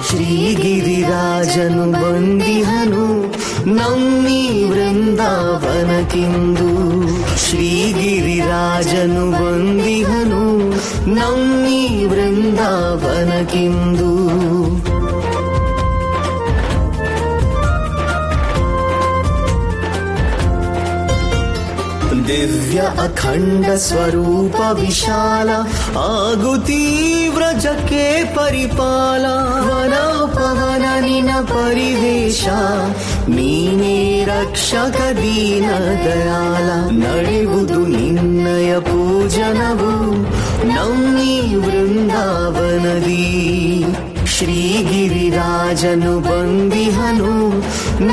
ಶ್ರೀಗಿರಿರಾಜನು ಬಂದಿಹನು ನಮ್ಮಿ ವೃಂದಾವನಕ್ಕಿಂದು. ಶ್ರೀಗಿರಿರಾಜನು ಬಂದಿಹನು ನಮ್ಮಿ ವೃಂದಾವನಕ್ಕಿಂದು. ದಿವ್ಯ ಅಖಂಡ ಸ್ವರೂಪ ವಿಶಾಲ ಆಗು ತೀವ್ರ ಜಕ್ಕೆ ಪರಿಪಾಲ. ವನೋಪವನ ನಿನ ಪರಿವೇಶ ನೀನೇ ರಕ್ಷಕ ದೀನ ದಯಾಲ. ನಡೆಯುವುದು ನಿನ್ನಯ ಪೂಜನವು ನಮ್ಮಿ ವೃಂದಾವನದಿ. ಶ್ರೀಗಿರಿರಾಜನು ಬಂದಿಹನು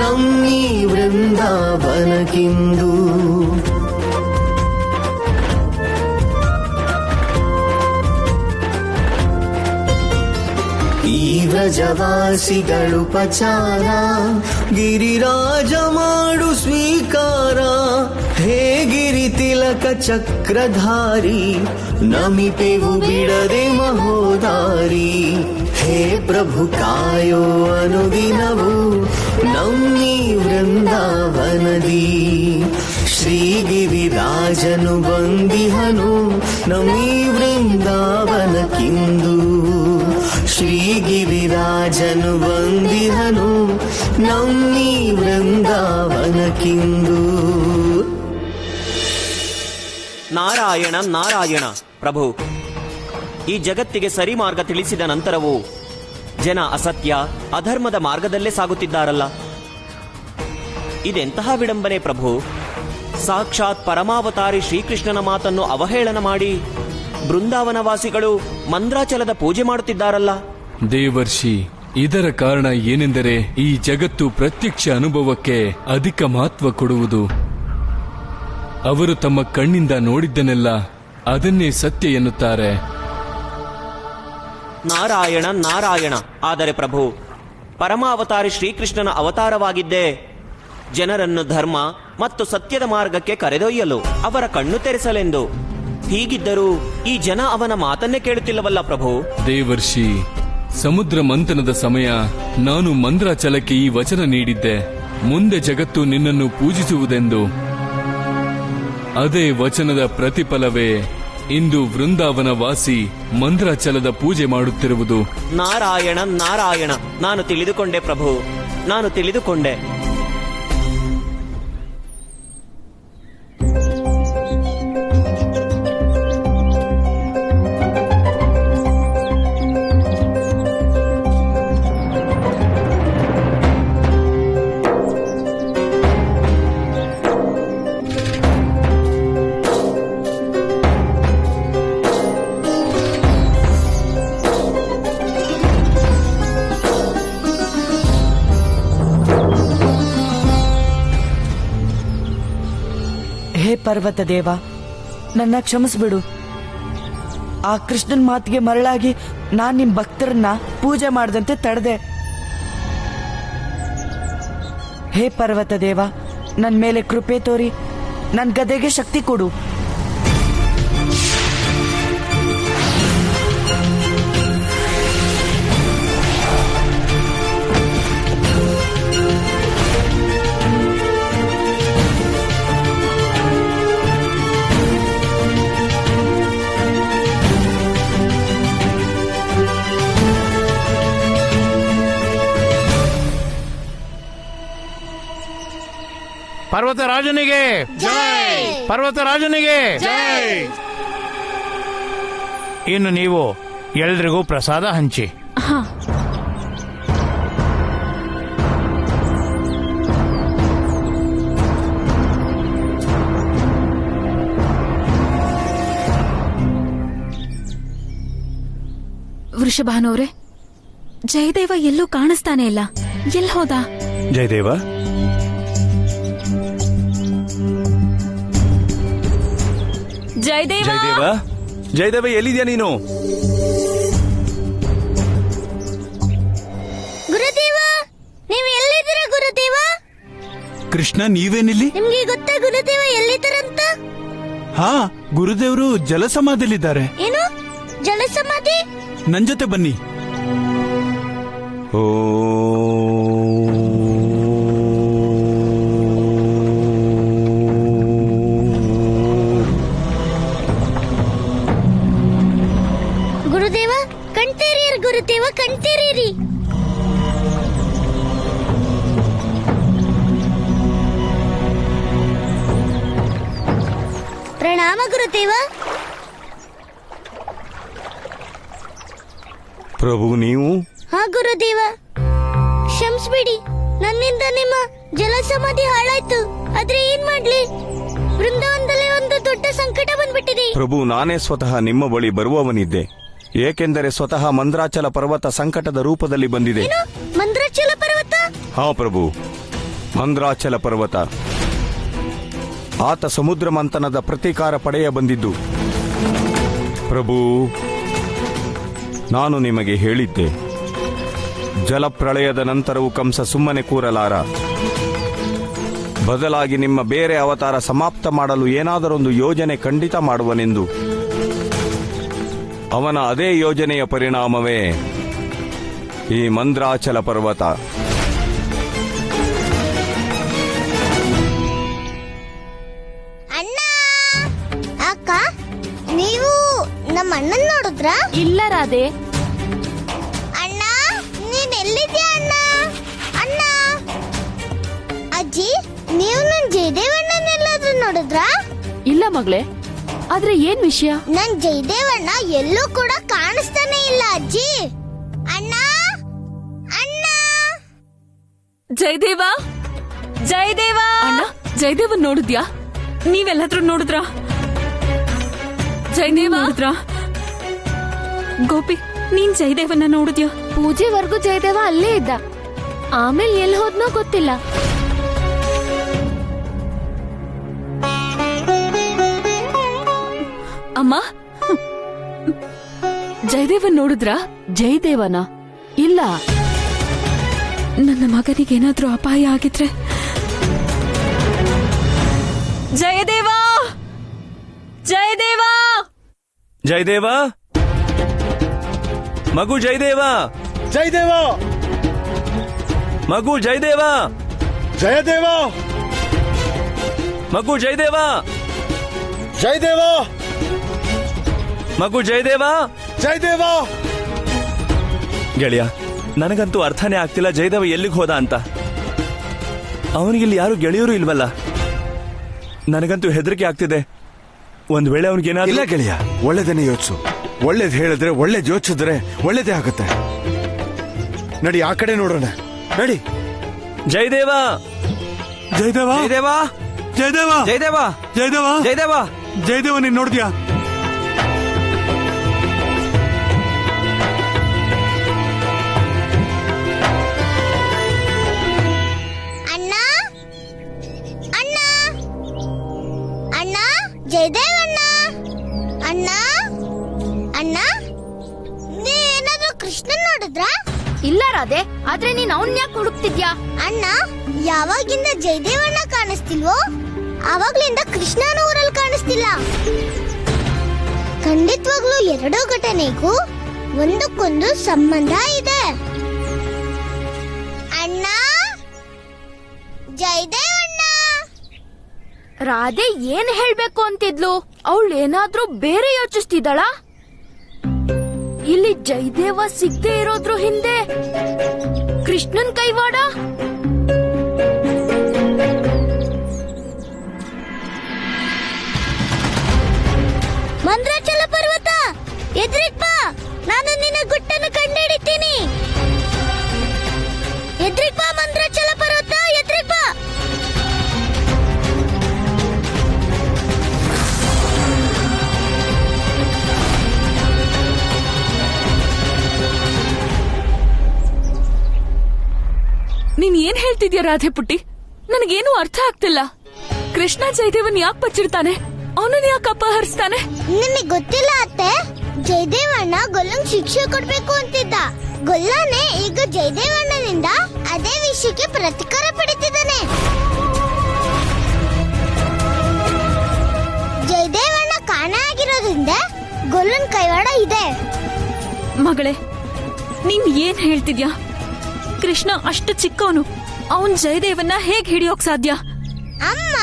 ನಮ್ಮಿ ವೃಂದಾವನಕ್ಕಿಂದು. ಈ ವ್ರಜವಾಸಿಗಳು ಪಚಾರ ಗಿರಿರಾಜ ಮಾಡು ಸ್ವೀಕಾರ. ಹೇ ಗಿರಿ ತಿಲಕ ಚಕ್ರಧಾರಿ ನಮಿಪೆವು ಬಿಡದೆ ಮಹೋದಾರಿ. ಹೇ ಪ್ರಭು ಕಾಯೋ ಅನುದಿನವು ನಮ್ಮಿ ವೃಂದಾವನದಿ. ಶ್ರೀಗಿರಿರಾಜನು ಬಂದಿಹನು ನಮ್ಮಿ ವೃಂದಾವನಕ್ಕಿಂದು. ಶ್ರೀಗಿರಿರಾಜನು ಬಂದಿಹನು ನಮ್ಮಿ ವೃಂದಾವನಕ್ಕಿಂದು. ನಾರಾಯಣ ನಾರಾಯಣ. ಪ್ರಭು, ಈ ಜಗತ್ತಿಗೆ ಸರಿ ಮಾರ್ಗ ತಿಳಿಸಿದ ನಂತರವೂ ಜನ ಅಸತ್ಯ ಅಧರ್ಮದ ಮಾರ್ಗದಲ್ಲೇ ಸಾಗುತ್ತಿದ್ದಾರಲ್ಲ, ಇದೆಂತಹ ವಿಡಂಬನೆ ಪ್ರಭು. ಸಾಕ್ಷಾತ್ ಪರಮಾವತಾರಿ ಶ್ರೀಕೃಷ್ಣನ ಮಾತನ್ನು ಅವಹೇಳನ ಮಾಡಿ ಬೃಂದಾವನವಾಸಿಗಳು ಮಂದ್ರಾಚಲದ ಪೂಜೆ ಮಾಡುತ್ತಿದ್ದಾರಲ್ಲ. ದೇವರ್ಷಿ, ಇದರ ಕಾರಣ ಏನೆಂದರೆ ಈ ಜಗತ್ತು ಪ್ರತ್ಯಕ್ಷ ಅನುಭವಕ್ಕೆ ಅಧಿಕ ಮಹತ್ವ ಕೊಡುವುದು. ಅವರು ತಮ್ಮ ಕಣ್ಣಿಂದ ನೋಡಿದ್ದನ್ನೆಲ್ಲ ಅದನ್ನೇ ಸತ್ಯ ಎನ್ನುತ್ತಾರೆ. ನಾರಾಯಣ ನಾರಾಯಣ. ಆದರೆ ಪ್ರಭು, ಪರಮಾವತಾರಿ ಶ್ರೀಕೃಷ್ಣನ ಅವತಾರವಾಗಿದ್ದೇ ಜನರನ್ನು ಧರ್ಮ ಮತ್ತು ಸತ್ಯದ ಮಾರ್ಗಕ್ಕೆ ಕರೆದೊಯ್ಯಲು, ಅವರ ಕಣ್ಣು ತೆರೆಸಲೆಂದು. ಹೀಗಿದ್ದರೂ ಈ ಜನ ಅವನ ಮಾತನ್ನೇ ಕೇಳುತ್ತಿಲ್ಲವಲ್ಲ ಪ್ರಭು. ದೇವರ್ಷಿ, ಸಮುದ್ರ ಮಂಥನದ ಸಮಯ ನಾನು ಮಂದ್ರಾಚಲಕ್ಕೆ ಈ ವಚನ ನೀಡಿದ್ದೆ, ಮುಂದೆ ಜಗತ್ತು ನಿನ್ನನ್ನು ಪೂಜಿಸುವುದೆಂದು. ಅದೇ ವಚನದ ಪ್ರತಿಫಲವೇ ಇಂದು ವೃಂದಾವನ ವಾಸಿ ಮಂದ್ರಾಚಲದ ಪೂಜೆ ಮಾಡುತ್ತಿರುವುದು. ನಾರಾಯಣ ನಾರಾಯಣ. ನಾನು ತಿಳಿದುಕೊಂಡೆ ಪ್ರಭು, ನಾನು ತಿಳಿದುಕೊಂಡೆ. ಹೇ ಪರ್ವತ ದೇವ, ನನ್ನ ಕ್ಷಮಿಸ್ಬಿಡು. ಆ ಕೃಷ್ಣನ್ ಮಾತಿಗೆ ಮರಳಾಗಿ ನಾನ್ ನಿಮ್ ಭಕ್ತರನ್ನ ಪೂಜೆ ಮಾಡದಂತೆ ತಡೆದೆ. ಹೇ ಪರ್ವತ ದೇವ, ನನ್ ಮೇಲೆ ಕೃಪೆ ತೋರಿ ನನ್ ಗದೆಗೆ ಶಕ್ತಿ ಕೊಡು. ಪರ್ವತರಾಜನಿಗೆ ಜೈ! ಪರ್ವತರಾಜನಿಗೆ ಜೈ! ಇನ್ನು ನೀವು ಎಲ್ರಿಗೂ ಪ್ರಸಾದ ಹಂಚಿ. ವೃಷಭಾನವ್ರೆ, ಜಯದೇವ ಎಲ್ಲೂ ಕಾಣಿಸ್ತಾನೆ ಇಲ್ಲ. ಎಲ್ಲಿ ಹೋದ? ಜಯದೇವ, ಜಯದೇವ, ಜಯದೇವ, ಜಯದೇವ ಎಲ್ಲಿದ್ಯಾ ನೀನು? ಗುರುದೇವ, ನೀವು ಎಲ್ಲಿದ್ದೀರಾ ಗುರುದೇವ? ಕೃಷ್ಣ ನೀವೇನಿಲ್ಲಿ? ನಿಮ್ಗೆ ಗೊತ್ತಾ ಗುರುದೇವ ಎಲ್ಲಿದ್ದಾರಂತ? ಹಾ, ಗುರುದೇವರು ಜಲಸಮಾಧಿಲಿದ್ದಾರೆ. ಏನು ಜಲಸಮಾಧಿ? ನನ್ ಜೊತೆ ಬನ್ನಿ. ಓ ಗುರುದೇವ ಕಣ್ತೇರಿಯರ್, ಗುರುದೇವ ಕಣ್ತೇರಿಯರಿ. ಪ್ರಣಾಮ ಗುರುದೇವ. ಪ್ರಭು ನೀವು? ಹಾ ಗುರುದೇವ, ಕ್ಷಮಿಸ್ಬಿಡಿ, ನನ್ನಿಂದ ನಿಮ್ಮ ಜಲಸಮಾಧಿ ಹಾಳಾಯ್ತು. ಆದ್ರೆ ಏನ್ ಮಾಡ್ಲಿ, ವೃಂದಾವನದಲ್ಲಿ ಒಂದು ದೊಡ್ಡ ಸಂಕಟ ಬಂದ್ಬಿಟ್ಟಿದೆ. ಪ್ರಭು, ನಾನೇ ಸ್ವತಃ ನಿಮ್ಮ ಬಳಿ ಬರುವವನಿದ್ದೆ. ಏಕೆಂದರೆ ಸ್ವತಃ ಮಂದ್ರಾಚಲ ಪರ್ವತ ಸಂಕಟದ ರೂಪದಲ್ಲಿ ಬಂದಿದೆ. ಏನು, ಮಂದ್ರಾಚಲ ಪರ್ವತ? ಹಾ ಪ್ರಭು, ಮಂದ್ರಾಚಲ ಪರ್ವತ. ಆತ ಸಮುದ್ರ ಮಂಥನದ ಪ್ರತೀಕಾರ ಪಡೆಯ ಬಂದಿದ್ದು. ಪ್ರಭು, ನಾನು ನಿಮಗೆ ಹೇಳಿದ್ದೆ, ಜಲಪ್ರಳಯದ ನಂತರವೂ ಕಂಸ ಸುಮ್ಮನೆ ಕೂರಲಾರ. ಬದಲಾಗಿ ನಿಮ್ಮ ಬೇರೆ ಅವತಾರ ಸಮಾಪ್ತ ಮಾಡಲು ಏನಾದರೊಂದು ಯೋಜನೆ ಖಂಡಿತ ಮಾಡುವನೆಂದು. ಅವನ ಅದೇ ಯೋಜನೆಯ ಪರಿಣಾಮವೇ ಈ ಮಂದ್ರಾಚಲ ಪರ್ವತ. ಅಣ್ಣ, ಅಕ್ಕ, ನೀವು ನಮ್ಮ ಅಣ್ಣನ್ ನೋಡಿದ್ರಾ? ಇಲ್ಲ ರಾಧೆ. ಅಣ್ಣ, ನೀನ್ ಎಲ್ಲಿದ್ಯಾ ಅಣ್ಣ? ಅಣ್ಣ, ಅಜ್ಜಿ, ನೀವು ನನ್ ಜಯದೇವಣ್ಣನೆಲ್ಲಾದ್ರೂ ನೋಡಿದ್ರಾ? ಇಲ್ಲ ಮಗಳೇ, ಆದ್ರೆ ಏನ್ ವಿಷಯ? ನನ್ ಜಯದೇವಣ್ಣ ಎಲ್ಲೂ ಕೂಡ ಕಾಣಿಸ್ತಾನೆ ಇಲ್ಲ ಅಜ್ಜಿ. ಅಣ್ಣ, ಅಣ್ಣ. ಜಯದೇವ, ಜಯದೇವ. ಅಣ್ಣ, ಜಯದೇವನ್ ನೋಡಿದ್ಯಾ? ನೀವೆಲ್ಲಾದ್ರೂ ನೋಡಿದ್ರಾ? ಜಯದೇವ ನೋಡಿದ್ರಾ? ಗೋಪಿ, ನೀನ್ ಜಯದೇವನ್ನ ನೋಡಿದ್ಯಾ? ಪೂಜೆವರೆಗೂ ಜಯದೇವ ಅಲ್ಲೇ ಇದ್ದ, ಆಮೇಲೆ ಎಲ್ಲಿ ಹೋದ್ನೋ ಗೊತ್ತಿಲ್ಲ. ಅಮ್ಮ, ಜಯದೇವನ್ ನೋಡಿದ್ರಾ? ಜಯದೇವನ? ಇಲ್ಲ. ನನ್ನ ಮಗನಿಗೇನಾದ್ರೂ ಅಪಾಯ ಆಗಿದ್ರೆ. ಜಯದೇವ, ಜಯದೇವ, ಜಯದೇವ, ಮಗು ಜಯದೇವ, ಜಯದೇವ, ಮಗು ಜಯದೇವ, ಜಯದೇವ, ಮಗು ಜಯದೇವ, ಜಯದೇವ, ಮಗು ಜಯದೇವ, ಜಯದೇವ. ಗೆಳೆಯ, ನನಗಂತೂ ಅರ್ಥನೇ ಆಗ್ತಿಲ್ಲ ಜಯದೇವ ಎಲ್ಲಿಗೆ ಹೋದ ಅಂತ. ಅವನಿಗಿಲ್ಲಿ ಯಾರು ಗೆಳೆಯರು ಇಲ್ವಲ್ಲ. ನನಗಂತೂ ಹೆದರಿಕೆ ಆಗ್ತಿದೆ. ಒಂದ್ ವೇಳೆ ಅವನಿಗೇನಾದ್ರು. ಇಲ್ಲ ಗೆಳೆಯ, ಒಳ್ಳೇದನ್ನೇ ಯೋಚಿಸು. ಒಳ್ಳೇದ್ ಹೇಳಿದ್ರೆ, ಒಳ್ಳೇದ್ ಯೋಚಿಸಿದ್ರೆ ಒಳ್ಳೇದೇ ಆಗುತ್ತೆ. ನಡಿ, ಆ ಕಡೆ ನೋಡೋಣ. ನಡಿ. ಜಯದೇವ, ಜಯದೇವ, ಜಯದೇವ, ಜಯದೇವ, ಜಯದೇವ, ಜಯದೇವ, ಜಯದೇವ, ಜಯದೇವ, ನೀನ್ ನೋಡಿದ್ಯಾ? ಅಣ್ಣ, ಅಣ್ಣ, ಅಣ್ಣ, ಜಯದೇವಣ್ಣ, ಅಣ್ಣ, ಅಣ್ಣ, ನೀವೇನಾದ್ರೂ ಕೃಷ್ಣನ್ ನೋಡಿದ್ರಾ? ಇಲ್ಲ ರಾಧೆ, ಆದ್ರೆ ನೀನ್ ಅವನ್ ಯಾಕೆ ಹುಡುಕ್ತಿದ್ಯಾ? ಅಣ್ಣ, ಯಾವಾಗಿಂದ ಜಯದೇವಣ್ಣ ಕಾಣಿಸ್ತಿಲ್ವೋ ಆವಾಗ್ಲಿಂದ ಕೃಷ್ಣನ ಊರಲ್ಲಿ ಕಾಣಿಸ್ತಿಲ್ಲ. ಖಂಡಿತವಾಗ್ಲೂ ಎರಡೂ ಘಟನೆಗೂ ಒಂದಕ್ಕೊಂದು ಸಂಬಂಧ ಇದೆ. ಅಣ್ಣ, ಜಯದೇವಣ್ಣ. ರಾಧೆ ಏನ್ ಹೇಳ್ಬೇಕು ಅಂತಿದ್ಲು? ಅವಳು ಏನಾದ್ರೂ ಬೇರೆ ಯೋಚಿಸ್ತಿದ್ದಾಳ? ಇಲ್ಲಿ ಜಯದೇವ ಸಿಗದೆ ಇರೋದ್ರ ಹಿಂದೆ ಕೃಷ್ಣನ್ ಕೈವಾಡ? ಮಂದ್ರಾಚಲ ಪರ್ವತ, ಎದ್ರಿಗ್ ಬಾ, ನಾನು ನಿನ್ನ ಗುಟ್ಟನ್ನು ಕಂಡುಹಿಡಿತೀನಿ. ಎದ್ರಿಗ್ ಬಾ ಮಂದ್ರಾಚಲ ಪರ್ವತ, ಎದ್ರಿಗ್ ಬಾ. ನೀನ್ ಏನ್ ಹೇಳ್ತಿದ್ಯಾ ರಾಧೆ ಪುಟ್ಟಿ? ನನಗೇನು ಅರ್ಥ ಆಗ್ತಿಲ್ಲ. ಕೃಷ್ಣ ಜಯದೇವನ್ ಯಾಕೆ ಬಚ್ಚಿಡ್ತಾನೆ? ಅವನನ್ನ ಯಾಕೆ ಅಪಹರಿಸ್ತಾನೆ? ನಿಮಗೆ ಗೊತ್ತಿಲ್ಲ ಅತ್ತೆ, ಜಯದೇವಣ್ಣ ಗೊಲ್ಲಂಗ್ ಶಿಕ್ಷೆ ಕೊಡ್ಬೇಕು ಅಂತಿದ್ದ. ಗೊಲ್ಲನೇ ಈಗ ಜಯದೇವಣ್ಣನಿಂದ ಅದೇ ವಿಷಯಕ್ಕೆ ಪ್ರತಿಕಾರ ಪಡಿತಿದ್ದಾನೆ. ಇರೋದ್ರಿಂದ ಗೊಲ್ಲನ್ ಕೈವಾಡ ಇದೆ. ಮಗಳೇ, ನೀನ್ ಏನ್ ಹೇಳ್ತಿದ್ಯಾ? ಕೃಷ್ಣ ಅಷ್ಟು ಚಿಕ್ಕವನು, ಅವನ್ ಜಯದೇವನ್ನ ಹೇಗ್ ಹಿಡಿಯೋಕ್ ಸಾಧ್ಯ? ಅಮ್ಮ,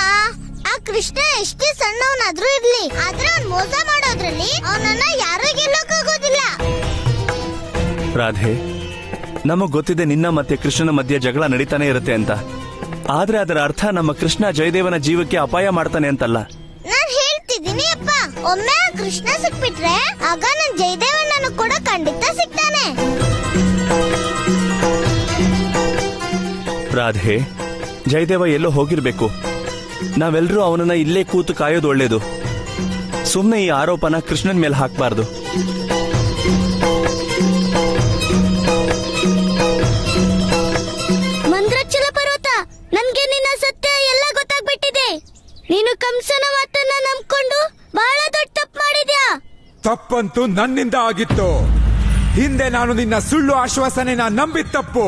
ಆ ಕೃಷ್ಣ ಎಷ್ಟೇ ಸಣ್ಣವನಾದ್ರೂ ಇರ್ಲಿ, ಆದ್ರೆ ಅವ್ನ್ ಮೋಸ ಮಾಡೋದ್ರಲ್ಲಿ ಅವನನ್ನ ಯಾರು ಗೆಲ್ಲೋಕಾಗೋದಿಲ್ಲ. ರಾಧೆ, ನಮಗ್ ಗೊತ್ತಿದೆ ನಿನ್ನ ಮತ್ತೆ ಕೃಷ್ಣನ ಮಧ್ಯೆ ಜಗಳ ನಡೀತಾನೆ ಇರುತ್ತೆ ಅಂತ. ಆದ್ರೆ ಅದರ ಅರ್ಥ ನಮ್ಮ ಕೃಷ್ಣ ಜಯದೇವನ ಜೀವಕ್ಕೆ ಅಪಾಯ ಮಾಡ್ತಾನೆ ಅಂತಲ್ಲ. ನಾನ್ ಹೇಳ್ತಿದ್ದೀನಿ ಅಪ್ಪ, ಒಮ್ಮೆ ಆ ಕೃಷ್ಣ ಸಿಕ್ಬಿಟ್ರೆ ಆಗ ನನ್ ಜಯದೇವಣ್ಣನು ಕೂಡ ಖಂಡಿತ ಸಿಗ್ತಾನೆ. ರಾಧೆ, ಜಯದೇವ ಎಲ್ಲೋ ಹೋಗಿರ್ಬೇಕು. ನಾವೆಲ್ಲರೂ ಅವನನ್ನ ಇಲ್ಲೇ ಕೂತು ಕಾಯೋದು ಒಳ್ಳೇದು. ಸುಮ್ನೆ ಈ ಆರೋಪನ ಕೃಷ್ಣನ್ ಮೇಲೆ ಹಾಕ್ಬಾರ್ದು. ಮಂದ್ರಾಚಲ ಪರ್ವತ, ನನ್ಗೆ ನಿನ್ನ ಸತ್ಯ ಎಲ್ಲ ಗೊತ್ತಾಗ್ಬಿಟ್ಟಿದೆ. ನೀನು ಕಂಸನ ಮಾತನ್ನ ನಂಬ್ಕೊಂಡು ಬಹಳ ದೊಡ್ಡ ತಪ್ಪು ಮಾಡಿದ್ಯಾ. ತಪ್ಪಂತೂ ನನ್ನಿಂದ ಆಗಿತ್ತು. ಹಿಂದೆ ನಾನು ನಿನ್ನ ಸುಳ್ಳು ಆಶ್ವಾಸನೆನ ನಂಬಿದ ತಪ್ಪು.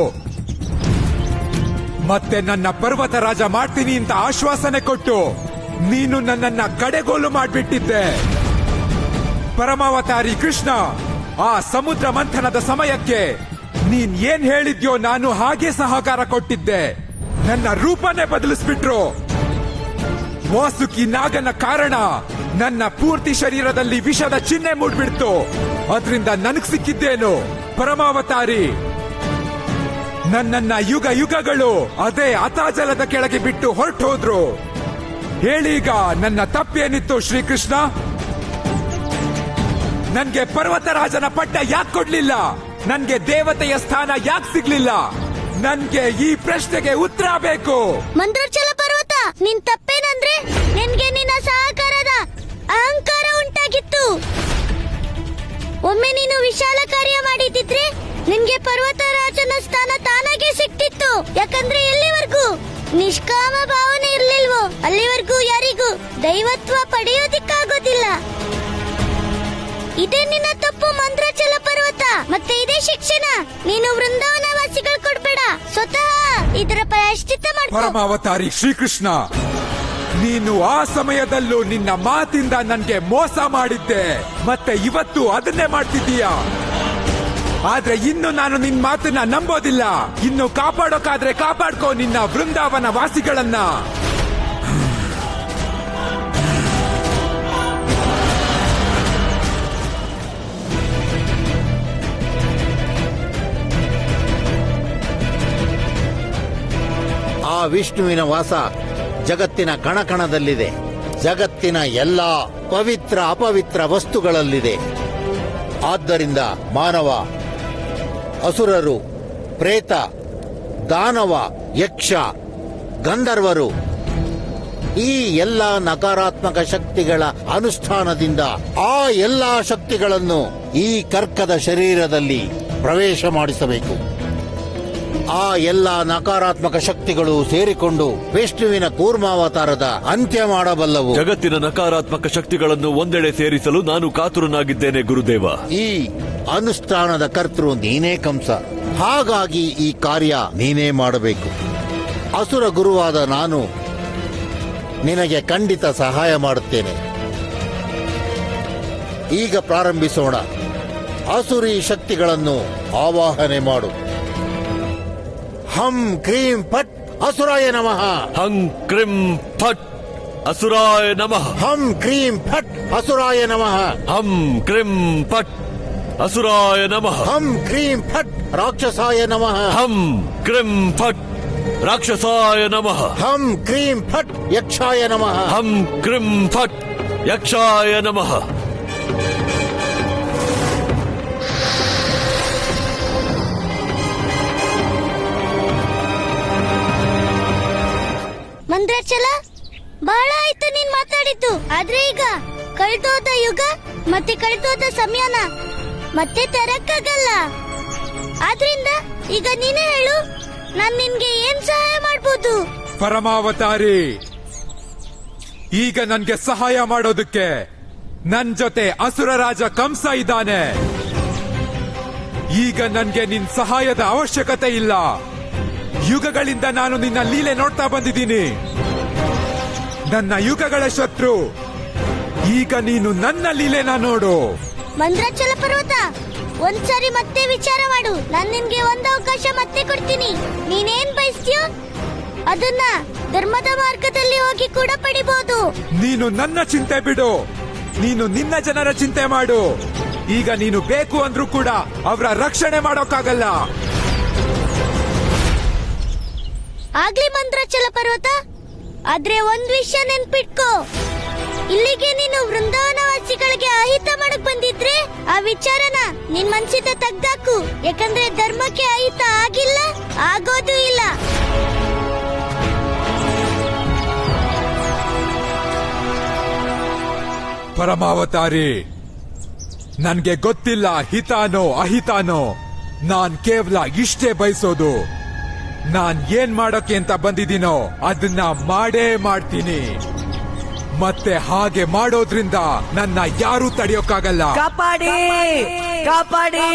ಮತ್ತೆ ನನ್ನ ಪರ್ವತ ರಾಜ ಮಾಡ್ತೀನಿ ಅಂತ ಆಶ್ವಾಸನೆ ಕೊಟ್ಟು ನೀನು ನನ್ನನ್ನ ಕಡೆಗೋಲು ಮಾಡ್ಬಿಟ್ಟಿದ್ದೆ. ಪರಮಾವತಾರಿ ಕೃಷ್ಣ, ಆ ಸಮುದ್ರ ಮಂಥನದ ಸಮಯಕ್ಕೆ ನೀನ್ ಏನ್ ಹೇಳಿದ್ಯೋ ನಾನು ಹಾಗೆ ಸಹಕಾರ ಕೊಟ್ಟಿದ್ದೆ. ನನ್ನ ರೂಪನೇ ಬದಲಿಸ್ಬಿಟ್ರು. ವಾಸುಕಿ ನಾಗನ ಕಾರಣ ನನ್ನ ಪೂರ್ತಿ ಶರೀರದಲ್ಲಿ ವಿಷದ ಚಿಹ್ನೆ ಮೂಡ್ಬಿಡ್ತು. ಅದರಿಂದ ನನಗ್ ಸಿಕ್ಕಿದ್ದೇನು? ಪರಮಾವತಾರಿ ನನ್ನನ್ನ ಯುಗ ಯುಗಗಳು ಅದೇ ಅತಾಜಲದ ಕೆಳಗೆ ಬಿಟ್ಟು ಹೊರಟೋದ್ರು. ಹೇಳೀಗ ನನ್ನ ತಪ್ಪೇನಿತ್ತು ಶ್ರೀಕೃಷ್ಣ? ನನ್ಗೆ ಪರ್ವತರಾಜನ ಪಟ್ಟ ಯಾಕೆ ಕೊಡ್ಲಿಲ್ಲ? ನನ್ಗೆ ದೇವತೆಯ ಸ್ಥಾನ ಯಾಕೆ ಸಿಗ್ಲಿಲ್ಲ? ನನ್ಗೆ ಈ ಪ್ರಶ್ನೆಗೆ ಉತ್ತರ ಬೇಕು. ಮಂದ್ರಾಚಲ ಪರ್ವತ, ನಿನ್ ತಪ್ಪೇನಂದ್ರೆ ನಿನ್ಗೆ ನಿನ್ನ ಸಹಕಾರದ ಅಹಂಕಾರ ಉಂಟಾಗಿತ್ತು. ಒಮ್ಮೆ ನೀನು ವಿಶಾಲ ಕಾರ್ಯ ಮಾಡಿದ್ರೆ ನಿನ್ಗೆ ಪರ್ವತರಾಜನ ಸ್ಥಾನ ತಾನಾಗೆ ಸಿಕ್ತಿತ್ತು. ಯಾಕಂದ್ರೆ ಎಲ್ಲಿವರೆಗೂ ನಿಷ್ಕಾಮ ಭಾವನೆ ಇರ್ಲಿಲ್ವೋ ಅಲ್ಲಿವರೆಗೂ ಯಾರಿಗೂ ದೈವತ್ವ ಪಡೆಯೋದಿಕ್ಕಾಗೋದಿಲ್ಲ. ಇದೇ ನಿನ್ನ ತಪ್ಪು ಮಂದ್ರಾಚಲ ಪರ್ವತ. ಮತ್ತೆ ಇದೇ ಶಿಕ್ಷಣ ನೀನು ವೃಂದಾವನ ವಾಸಿಗಳು ಕೊಡ್ಬೇಡ, ಸ್ವತಃ ಇದರ ಪ್ರಾಯಶ್ಚಿತ್ತ ಮಾಡ್ಕೋ. ಪರಮಾವತಾರಿ ಶ್ರೀಕೃಷ್ಣ, ನೀನು ಆ ಸಮಯದಲ್ಲೂ ನಿನ್ನ ಮಾತಿಂದ ನನ್ಗೆ ಮೋಸ ಮಾಡಿದ್ದೆ. ಮತ್ತೆ ಇವತ್ತು ಅದನ್ನೇ ಮಾಡ್ತಿದ್ದೀಯಾ. ಆದ್ರೆ ಇನ್ನು ನಾನು ನಿನ್ ಮಾತನ್ನ ನಂಬೋದಿಲ್ಲ. ಇನ್ನು ಕಾಪಾಡೋಕಾದ್ರೆ ಕಾಪಾಡ್ಕೋ ನಿನ್ನ ವೃಂದಾವನ ವಾಸಿಗಳನ್ನ. ಆ ವಿಷ್ಣುವಿನ ವಾಸ ಜಗತ್ತಿನ ಕಣಕಣದಲ್ಲಿದೆ. ಜಗತ್ತಿನ ಎಲ್ಲಾ ಪವಿತ್ರ ಅಪವಿತ್ರ ವಸ್ತುಗಳಲ್ಲಿದೆ. ಆದ್ದರಿಂದ ಮಾನವ, ಅಸುರರು, ಪ್ರೇತ, ದಾನವ, ಯಕ್ಷ, ಗಂಧರ್ವರು ಈ ಎಲ್ಲ ನಕಾರಾತ್ಮಕ ಶಕ್ತಿಗಳ ಅನುಷ್ಠಾನದಿಂದ ಆ ಎಲ್ಲಾ ಶಕ್ತಿಗಳನ್ನು ಈ ಕರ್ಕದ ಶರೀರದಲ್ಲಿ ಪ್ರವೇಶ ಮಾಡಿಸಬೇಕು. ಆ ಎಲ್ಲ ನಕಾರಾತ್ಮಕ ಶಕ್ತಿಗಳು ಸೇರಿಕೊಂಡು ವಿಷ್ಣುವಿನ ಕೂರ್ಮಾವತಾರದ ಅಂತ್ಯ ಮಾಡಬಲ್ಲವು. ಜಗತ್ತಿನ ನಕಾರಾತ್ಮಕ ಶಕ್ತಿಗಳನ್ನು ಒಂದೆಡೆ ಸೇರಿಸಲು ನಾನು ಕಾತುರನಾಗಿದ್ದೇನೆ ಗುರುದೇವ. ಈ ಅನುಷ್ಠಾನದ ಕರ್ತೃ ನೀನೇ ಕಂಸ. ಹಾಗಾಗಿ ಈ ಕಾರ್ಯ ನೀನೇ ಮಾಡಬೇಕು. ಅಸುರ ಗುರುವಾದ ನಾನು ನಿನಗೆ ಖಂಡಿತ ಸಹಾಯ ಮಾಡುತ್ತೇನೆ. ಈಗ ಪ್ರಾರಂಭಿಸೋಣ. ಅಸುರಿ ಶಕ್ತಿಗಳನ್ನು ಆವಾಹನೆ ಮಾಡು. ಹಂ ಕ್ರೀಂ ಫಟ್ ಅಸುರಾಯ ನಮಃ. ಹಂ ಕ್ರೀಂ ಫಟ್ ಅಸುರಾಯ ನಮಃ. ಹಂ ಕ್ರೀಂ ಫಟ್ ಅಸುರಾಯ ನಮಃ. ಹಂ ಕ್ರೀಂ ಫಟ್ ಅಸುರಾಯ ನಮಃ. ಹಂ ಕ್ರೀಂ ಫಟ್ ರಾಕ್ಷಸಾಯ ನಮಃ. ಹಂ ಕ್ರೀಂ ಫಟ್ ರಾಕ್ಷಸಾಯ ನಮಃ. ಹಂ ಕ್ರೀಂ ಫಟ್ ಯಕ್ಷಾಯ ನಮಃ. ಹಂ ಕ್ರೀಂ ಫಟ್ ಯಕ್ಷಾಯ ನಮಃ. ಮಂದ್ರಾಚಲ, ಬಹಳ ಆಯ್ತು ನೀನ್ ಮಾತಾಡಿದ್ದು. ಆದ್ರೆ ಈಗ ಕಳೆದೋದ ಯುಗ ಮತ್ತೆ ಕಳೆದೋದ ಸಮಯನ ಮತ್ತೆ ತರಕ್ಕಾಗಲ್ಲ. ಆದ್ರಿಂದ ಈಗ ನೀನೇ ಹೇಳು, ನಾನ್ ನಿನ್ಗೆ ಏನ್ ಸಹಾಯ ಮಾಡ್ಬೋದು? ಪರಮಾವತಾರಿ, ಈಗ ನನ್ಗೆ ಸಹಾಯ ಮಾಡೋದಕ್ಕೆ ನನ್ ಜೊತೆ ಅಸುರ ರಾಜ ಕಂಸ ಇದ್ದಾನೆ. ಈಗ ನನ್ಗೆ ನಿನ್ ಸಹಾಯದ ಅವಶ್ಯಕತೆ ಇಲ್ಲ. ಯುಗಗಳಿಂದ ನಾನು ನಿನ್ನ ಲೀಲೆ ನೋಡ್ತಾ ಬಂದಿದ್ದೀನಿ. ನನ್ನ ಯುಗಗಳ ಶತ್ರು ಈಗ ನೀನು ನನ್ನ ಲೀಲೆನ ನೋಡು. ಮಂದ್ರಾಚಲ ಪರ್ವತ, ಒಂದ್ಸರಿ ಮತ್ತೆ ವಿಚಾರ ಮಾಡು. ನಾನ್ ನಿನ್ಗೆ ಒಂದು ಅವಕಾಶ ಮತ್ತೆ ಕೊಡ್ತೀನಿ. ನೀನೇನ್ ಬಯಸ್ತೀಯೋ ಅದನ್ನ ಧರ್ಮದ ಮಾರ್ಗದಲ್ಲಿ ಹೋಗಿ ಕೂಡ ಪಡಿಬಹುದು. ನೀನು ನನ್ನ ಚಿಂತೆ ಬಿಡು, ನೀನು ನಿನ್ನ ಜನರ ಚಿಂತೆ ಮಾಡು. ಈಗ ನೀನು ಬೇಕು ಅಂದ್ರೂ ಕೂಡ ಅವರ ರಕ್ಷಣೆ ಮಾಡೋಕ್ಕಾಗಲ್ಲ. ಆಗ್ಲಿ ಮಂದ್ರಾಚಲ ಪರ್ವತ, ಆದ್ರೆ ಒಂದ್ ವಿಷಯ ನೆನ್ಪಿಟ್ಕೋ. ಇಲ್ಲಿಗೆ ನೀನು ವೃಂದಾವನವಾಸಿಗಳಿಗೆ ಅಹಿತ ಮಾಡಕ್ ಬಂದಿದ್ರೆ ಆ ವಿಚಾರನ ನಿನ್ ಮನ್ಸಿಂದ ತೆಗ್ದಾಕು. ಯಾಕಂದ್ರೆ ಧರ್ಮಕ್ಕೆ ಅಹಿತ ಆಗಿಲ್ಲ, ಆಗೋದು ಇಲ್ಲ. ಪರಮಾವತಾರಿ, ನನ್ಗೆ ಗೊತ್ತಿಲ್ಲ ಹಿತಾನೋ ಅಹಿತಾನೋ. ನಾನ್ ಕೇವಲ ಇಷ್ಟೇ ಬಯಸೋದು. ನಾನ್ ಏನ್ ಮಾಡೋಕೆ ಅಂತ ಬಂದಿದ್ದೀನೋ ಅದನ್ನ ಮಾಡೇ ಮಾಡ್ತೀನಿ. ಮತ್ತೆ ಹಾಗೆ ಮಾಡೋದ್ರಿಂದ ನನ್ನ ಯಾರೂ ತಡೆಯೋಕ್ಕಾಗಲ್ಲ. ಕಾಪಾಡಿ ಕಾಪಾಡಿ.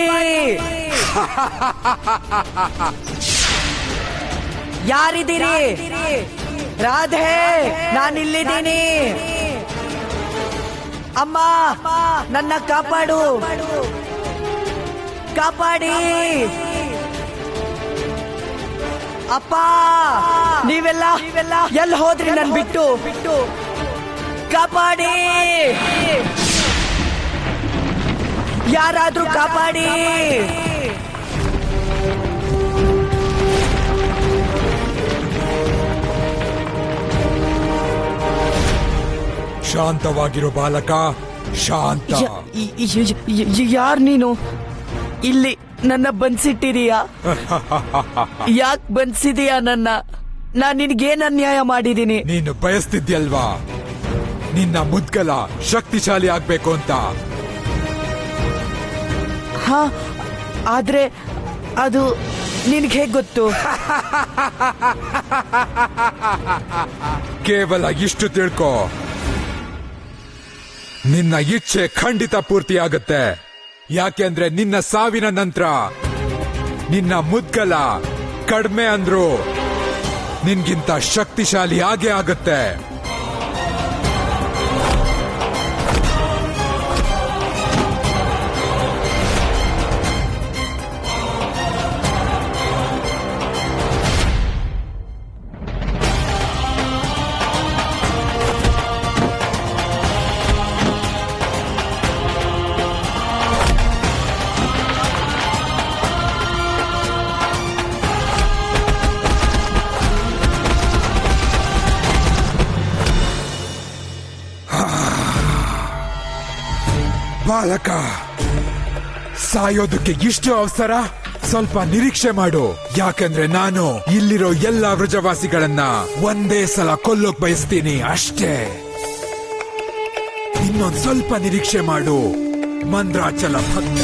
ಯಾರಿದ್ದೀರಿ? ರಾಧೆ, ನಾನಿಲ್ಲಿದ್ದೀನಿ. ಅಮ್ಮ, ನನ್ನ ಕಾಪಾಡು, ಕಾಪಾಡಿ. ಅಪ್ಪ, ನೀವೆಲ್ಲ ಎಲ್ಲಿ ಹೋದ್ರಿ? ನನ್ ಬಿಟ್ಟು ಕಾಪಾಡಿ. ಯಾರಾದ್ರೂ ಕಾಪಾಡಿ. ಶಾಂತವಾಗಿರೋ ಬಾಲಕ, ಶಾಂತ. ಯಾರ್ ನೀನು? ಇಲ್ಲಿ ನನ್ನ ಬಂದ್ಸಿಟ್ಟಿದೀಯಾ? ಯಾಕೆ ಬಂದ್ಸಿದೀಯಾ ನನ್ನ? ನಾನ್ ನಿನ್ಗೇನ್ ಅನ್ಯಾಯ ಮಾಡಿದೀನಿ? ನೀನು ಬಯಸ್ತಿದ್ಯಲ್ವಾ ನಿನ್ನ ಮುದ್ಗಲ ಶಕ್ತಿಶಾಲಿ ಆಗ್ಬೇಕು ಅಂತ? ಹಾ, ಆದ್ರೆ ಅದು ನಿನ್ಗೆ ಹೇಗ್ ಗೊತ್ತು? ಕೇವಲ ಇಷ್ಟು ತಿಳ್ಕೊ, ನಿನ್ನ ಇಚ್ಛೆ ಖಂಡಿತ ಪೂರ್ತಿಯಾಗುತ್ತೆ. ಯಾಕೆಂದ್ರೆ ನಿನ್ನ ಸಾವಿನ ನಂತರ ನಿನ್ನ ಮುದ್ಗಲ ಕಡಿಮೆ ಅಂದ್ರು ನಿನ್ಗಿಂತ ಶಕ್ತಿಶಾಲಿ ಆಗೇ ಆಗುತ್ತೆ. ಬಾಲಕ, ಸಾಯೋದಕ್ಕೆ ಇಷ್ಟು ಅವಸರ? ಸ್ವಲ್ಪ ನಿರೀಕ್ಷೆ ಮಾಡು. ಯಾಕಂದ್ರೆ ನಾನು ಇಲ್ಲಿರೋ ಎಲ್ಲ ವೃಜವಾಸಿಗಳನ್ನ ಒಂದೇ ಸಲ ಕೊಲ್ಲೋಕ್ ಬಯಸ್ತೀನಿ ಅಷ್ಟೇ. ಇನ್ನೊಂದ್ ಸ್ವಲ್ಪ ನಿರೀಕ್ಷೆ ಮಾಡು ಮಂದ್ರಾಚಲ ಭಕ್ತ.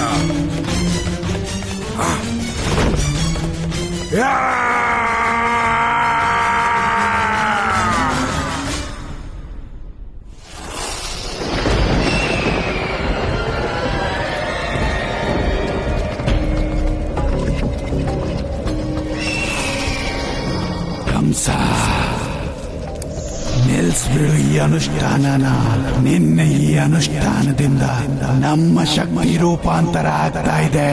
ನಿಲ್ಸ್ಬಿಡು ಈ ಅನುಷ್ಠಾನನ. ನಿನ್ನೆ ಈ ಅನುಷ್ಠಾನದಿಂದ ನಮ್ಮ ಶಕ್ತಿ ರೂಪಾಂತರ ಆಗ್ತಾ ಇದೆ.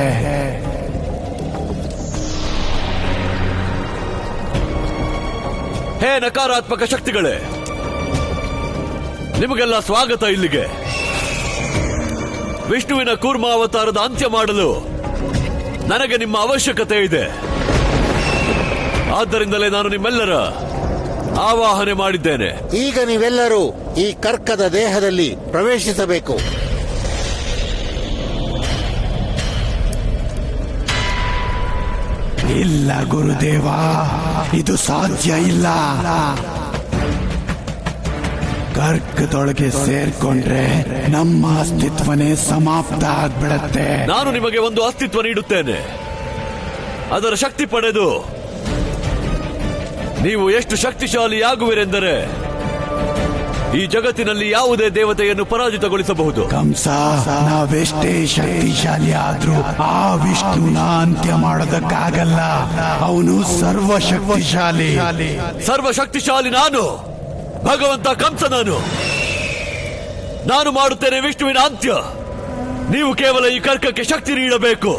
ಹೇ ನಕಾರಾತ್ಮಕ ಶಕ್ತಿಗಳೇ, ನಿಮಗೆಲ್ಲ ಸ್ವಾಗತ ಇಲ್ಲಿಗೆ. ವಿಷ್ಣುವಿನ ಕೂರ್ಮ ಅವತಾರದ ಅಂತ್ಯ ಮಾಡಲು ನನಗೆ ನಿಮ್ಮ ಅವಶ್ಯಕತೆ ಇದೆ. ಆದ್ದರಿಂದಲೇ ನಾನು ನಿಮ್ಮೆಲ್ಲರ ಆವಾಹನೆ ಮಾಡಿದ್ದೇನೆ. ಈಗ ನೀವೆಲ್ಲರೂ ಈ ಕರ್ಕದ ದೇಹದಲ್ಲಿ ಪ್ರವೇಶಿಸಬೇಕು. ಇಲ್ಲ ಗುರುದೇವ, ಇದು ಸಾಧ್ಯ ಇಲ್ಲ. ಕರ್ಕದೊಳಗೆ ಸೇರ್ಕೊಂಡ್ರೆ ನಮ್ಮ ಅಸ್ತಿತ್ವನೇ ಸಮಾಪ್ತ ಆಗ್ಬಿಡತ್ತೆ. ನಾನು ನಿಮಗೆ ಒಂದು ಅಸ್ತಿತ್ವ ನೀಡುತ್ತೇನೆ. ಅದರ ಶಕ್ತಿ ಪಡೆದು ನೀವು ಎಷ್ಟು ಶಕ್ತಿಶಾಲಿಯಾಗುವಿರೆಂದರೆ ಈ ಜಗತ್ತಿನಲ್ಲಿ ಯಾವುದೇ ದೇವತೆಯನ್ನು ಪರಾಜಿತಗೊಳಿಸಬಹುದು. ಕಂಸ, ನಾವೆಷ್ಟೇ ಶಕ್ತಿಶಾಲಿ ಆದ್ರೂ ಆ ವಿಷ್ಣುನ ಅಂತ್ಯ ಮಾಡೋದಕ್ಕಾಗಲ್ಲ. ಅವನು ಸರ್ವಶಕ್ತಿಶಾಲಿ. ಸರ್ವಶಕ್ತಿಶಾಲಿ ನಾನು, ಭಗವಂತ ಕಂಸ ನಾನು. ನಾನು ಮಾಡುತ್ತೇನೆ ವಿಷ್ಣುವಿನ ಅಂತ್ಯ. ನೀವು ಕೇವಲ ಈ ಕರ್ಕಕ್ಕೆ ಶಕ್ತಿ ನೀಡಬೇಕು.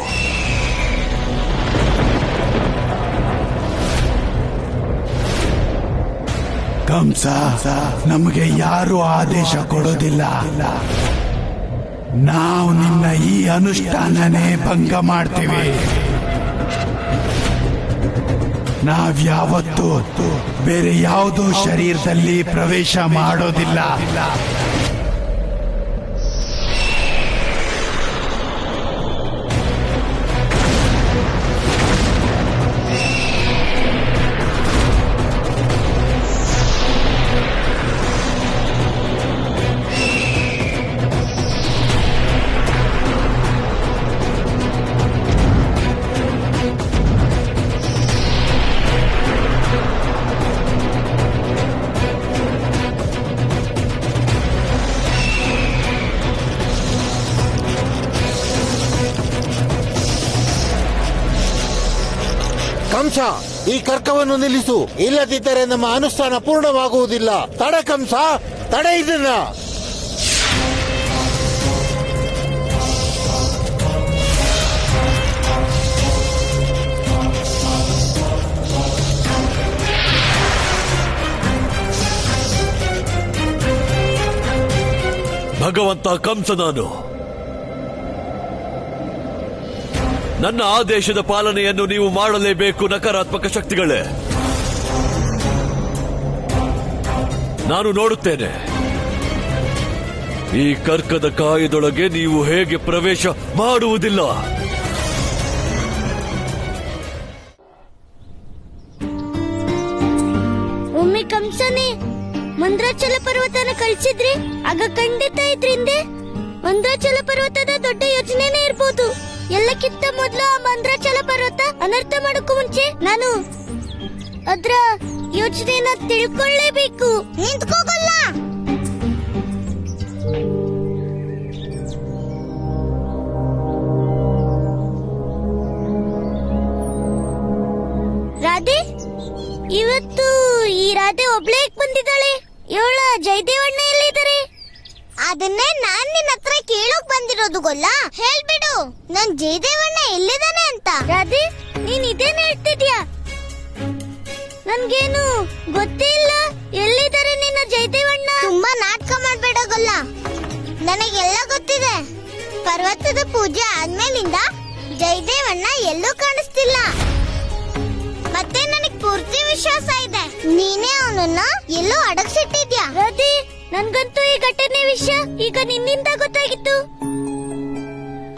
ಕಂಸ, ನಮಗೆ ಯಾರು ಆದೇಶ ಕೊಡೋದಿಲ್ಲ. ನಾವು ನಿನ್ನ ಈ ಅನುಷ್ಠಾನನೇ ಭಂಗ ಮಾಡ್ತೀವಿ. ನಾವ್ಯಾವತ್ತೂ ಬೇರೆ ಯಾವುದೋ ಶರೀರದಲ್ಲಿ ಪ್ರವೇಶ ಮಾಡೋದಿಲ್ಲ. ಕಂಸ, ಈ ಕರ್ಕವನ್ನು ನಿಲ್ಲಿಸು. ಇಲ್ಲದಿದ್ದರೆ ನಮ್ಮ ಅನುಷ್ಠಾನ ಪೂರ್ಣವಾಗುವುದಿಲ್ಲ. ತಡೆ ಕಂಸ, ತಡೆ ಇದನ್ನ. ಭಗವಂತ ಕಂಸ, ನನ್ನ ಆದೇಶದ ಪಾಲನೆಯನ್ನು ನೀವು ಮಾಡಲೇಬೇಕು. ನಕಾರಾತ್ಮಕ ಶಕ್ತಿಗಳೇ, ನಾನು ನೋಡುತ್ತೇನೆ ಈ ಕರ್ಕದ ಕಾಯದೊಳಗೆ ನೀವು ಹೇಗೆ ಪ್ರವೇಶ ಮಾಡುವುದಿಲ್ಲ. ಒಮ್ಮೆ ಕಂಸನೇ ಮಂದ್ರಾಚಲ ಪರ್ವತನ ಕಳಿಸಿದ್ರಿ, ಆಗ ಖಂಡಿತ ಇದ್ರಿಂದೆ ಮಂದ್ರಾಚಲ ಪರ್ವತದ ದೊಡ್ಡ ಯೋಜನೆನೇ ಇರ್ಬೋದು. ಎಲ್ಲಕ್ಕಿಂತ ಮೊದಲು ಆ ಮಂದ್ರಾಚಲ ಪರ್ವತ ಅನರ್ಥ ಮಾಡೋಕ್ಕೂ ಮುಂಚೆ ನಾನು ಅದ್ರ ಯೋಚನೆನ ತಿಳ್ಕೊಳ್ಳೇಬೇಕು. ನಿಂತ್ಕೋಗಲ್ಲ. ರಾಧೆ, ಇವತ್ತು ಈ ರಾಧೆ ಒಬ್ಳೇ ಬಂದಿದ್ದಾಳೆ. ಇವಳ ಜಯದೇವಣ್ಣ ಎಲ್ಲಿದ್ದಾರೆ? ಅದನ್ನೇ ನಾನ್ ನಿನ್ನ ಹತ್ರ ಕೇಳೋಕ್ ಬಂದಿರೋದು. ಗೊಲ್ಲ, ಹೇಳ್ಬಿಡು ನನ್ ಜಯದೇವಣ್ಣ ಎಲ್ಲಿದ್ದಾನೆ ಅಂತ. ರಾಧೆ, ನೀನ್ ಇದೇನ್ ಹೇಳ್ತಿದ್ಯಾ? ನನ್ಗೇನು ಗೊತ್ತೇ ಇಲ್ಲ. ಎಲ್ಲಿದ್ದಾರೆ ನಿನ್ನ ಜಯದೇವಣ್ಣ? ತುಂಬಾ ನಾಟಕ ಮಾಡ್ಬೇಡ ಗೊಲ್ಲ, ನನಗೆಲ್ಲ ಗೊತ್ತಿದೆ. ಪರ್ವತದ ಪೂಜೆ ಆದ್ಮೇಲಿಂದ ಜಯದೇವಣ್ಣ ಎಲ್ಲೂ ಕಾಣಿಸ್ತಿಲ್ಲ. ಮತ್ತೆ ನನಗ್ ಪೂರ್ತಿ ವಿಶ್ವಾಸ ಇದೆ ನೀನೇ ಅವನನ್ನ ಎಲ್ಲೋ ಅಡಗಿಸಿಟ್ಟಿದ್ಯಾ. ರಾಧೆ, ನನ್ಗಂತೂ ಈ ಘಟನೆ ವಿಷಯ ಈಗ ನಿನ್ನಿಂದ ಗೊತ್ತಾಗಿತ್ತು.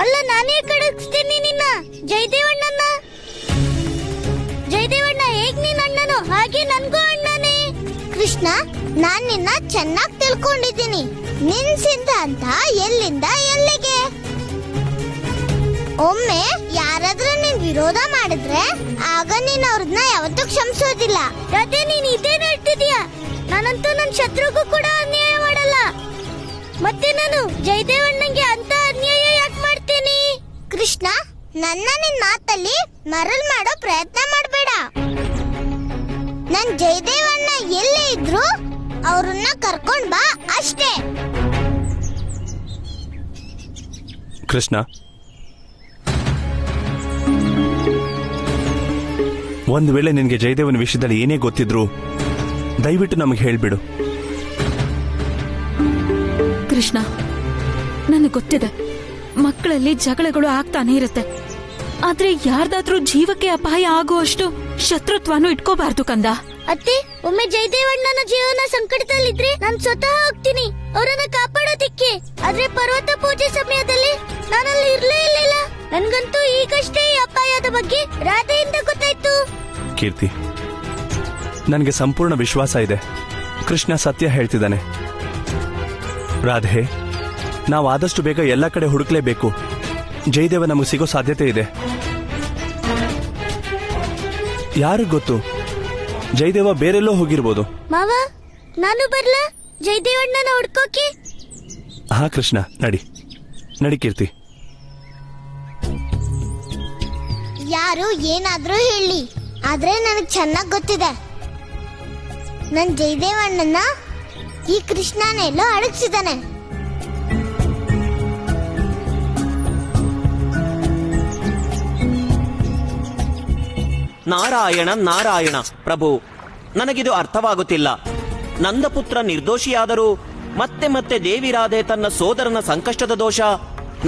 ಅಲ್ಲ, ನಾನೇ ಕಡಗಿಸ್ತೀನಿ ನಿನ್ನ ಜಯದೇವಣ್ಣನ. ಜಯದೇವಣ್ಣ ಹೇಗ್ ನಿನ್ನ ಅಣ್ಣನೋ ಹಾಗೆ ನನ್ಗೂ ಅಣ್ಣನೇ. ಕೃಷ್ಣ, ನಾನ್ ನಿನ್ನ ಚೆನ್ನಾಗಿ ತಿಳ್ಕೊಂಡಿದ್ದೀನಿ. ನಿನ್ ಸಿದ್ಧಾಂತ ಎಲ್ಲಿಂದ ಎಲ್ಲಿಗೆ. ಒಮ್ಮೆ ಯಾರಾದ್ರೂ ನಿನ್ ವಿರೋಧ ಮಾಡಿದ್ರೆ ಆಗ ನೀನ್ ಅವ್ರನ್ನ ಯಾವತ್ತೂ ಕ್ಷಮಿಸೋದಿಲ್ಲ. ರಾಧೆ, ನೀನ್ ಇದೇನ್ ಹೇಳ್ತಿದೀಯಾ? ನಾನಂತೂ ನನ್ ಶತ್ರುಗೂ ಕೂಡ ಅನ್ಯಾಯ ಮಾಡಲ್ಲ. ಮತ್ತೆ ನಾನು ಜಯದೇವಣ್ಣಂಗೆ ಅಂತ ಅನ್ಯಾಯ ಯಾಕೆ ಮಾಡ್ತೀನಿ? ಕೃಷ್ಣ, ನನ್ನ ನಿನ್ ಮಾತಲ್ಲಿ ಮರಲ್ ಮಾಡೋ ಪ್ರಯತ್ನ ಮಾಡಬೇಡ. ನನ್ ಜಯದೇವಣ್ಣ ಎಲ್ಲೇ ಇದ್ರು ಅವ್ರನ್ನ ಕರ್ಕೊಂಡ್ ಬಾ ಅಷ್ಟೇ. ಕೃಷ್ಣ, ಒಂದು ವೇಳೆ ನಿನಗೆ ಜಯದೇವನ ವಿಷಯದಲ್ಲಿ ಏನೇ ಗೊತ್ತಿದ್ರು ದಯವಿಟ್ಟು ನಮಗೆ ಹೇಳ್ಬಿಡು. ಕೃಷ್ಣ, ನನಗೆ ಗೊತ್ತಿದೆ ಮಕ್ಕಳಲ್ಲಿ ಜಗಳಗಳು ಆಗ್ತಾನೆ ಇರುತ್ತೆ. ಆದ್ರೆ ಯಾರ್ದಾದ್ರೂ ಜೀವಕ್ಕೆ ಅಪಾಯ ಆಗುವಷ್ಟು ಶತ್ರುತ್ವನು ಇಟ್ಕೋಬಾರ್ದು ಕಂದ. ಅತ್ತೆ, ಒಮ್ಮೆ ಜಯದೇವಣ್ಣನ ಜೀವನ ಸಂಕಟದಲ್ಲಿದ್ರೆ ನಾನು ಸ್ವತಃ ಹೋಗ್ತೀನಿ ಅವರನ್ನ ಕಾಪಾಡೋದಿಕ್ಕೆ. ಆದ್ರೆ ಪರ್ವತ ಪೂಜೆ ಸಮಯದಲ್ಲಿ ನಾನಲ್ಲಿ ಇರ್ಲೇ ಇರ್ಲಿಲ್ಲ. ನನ್ಗಂತೂ ಈಗಷ್ಟೇ ಈ ಅಪಾಯದ ಬಗ್ಗೆ ರಾಧೆಯಿಂದ ಗೊತ್ತಾಯ್ತು. ಕೀರ್ತಿ, ನನಗೆ ಸಂಪೂರ್ಣ ವಿಶ್ವಾಸ ಇದೆ ಕೃಷ್ಣ ಸತ್ಯ ಹೇಳ್ತಿದ್ದಾನೆ. ರಾಧೆ, ನಾವು ಆದಷ್ಟು ಬೇಗ ಎಲ್ಲ ಕಡೆ ಹುಡುಕ್ಲೇಬೇಕು. ಜಯದೇವ ನಮಗೆ ಸಿಗೋ ಸಾಧ್ಯತೆ ಇದೆ. ಯಾರಿಗ್ ಗೊತ್ತು, ಜಯದೇವ ಬೇರೆಲ್ಲೋ ಹೋಗಿರ್ಬೋದು. ಮಾವ, ನಾನು ಬರ್ಲಾ ಜಯದೇವಣ್ಣನ ಹುಡ್ಕೋಕೆ? ಹಾ ಕೃಷ್ಣ, ನಡಿ ನಡಿ ಕೀರ್ತಿ. ಯಾರು ಏನಾದ್ರೂ ಹೇಳಿ, ಆದ್ರೆ ನನಗ್ ಚೆನ್ನಾಗ್ ಗೊತ್ತಿದೆ ನನ್ ಜಯದೇವಣ್ಣನ ಈ ಕೃಷ್ಣನೆಲ್ಲೋ ಅಡಗಿಸಿದಾನೆ. ನಾರಾಯಣ ನಾರಾಯಣ. ಪ್ರಭು, ನನಗಿದು ಅರ್ಥವಾಗುತ್ತಿಲ್ಲ. ನಂದಪುತ್ರ ನಿರ್ದೋಷಿಯಾದರೂ ಮತ್ತೆ ಮತ್ತೆ ದೇವಿರಾಧೆ ತನ್ನ ಸೋದರನ ಸಂಕಷ್ಟದ ದೋಷ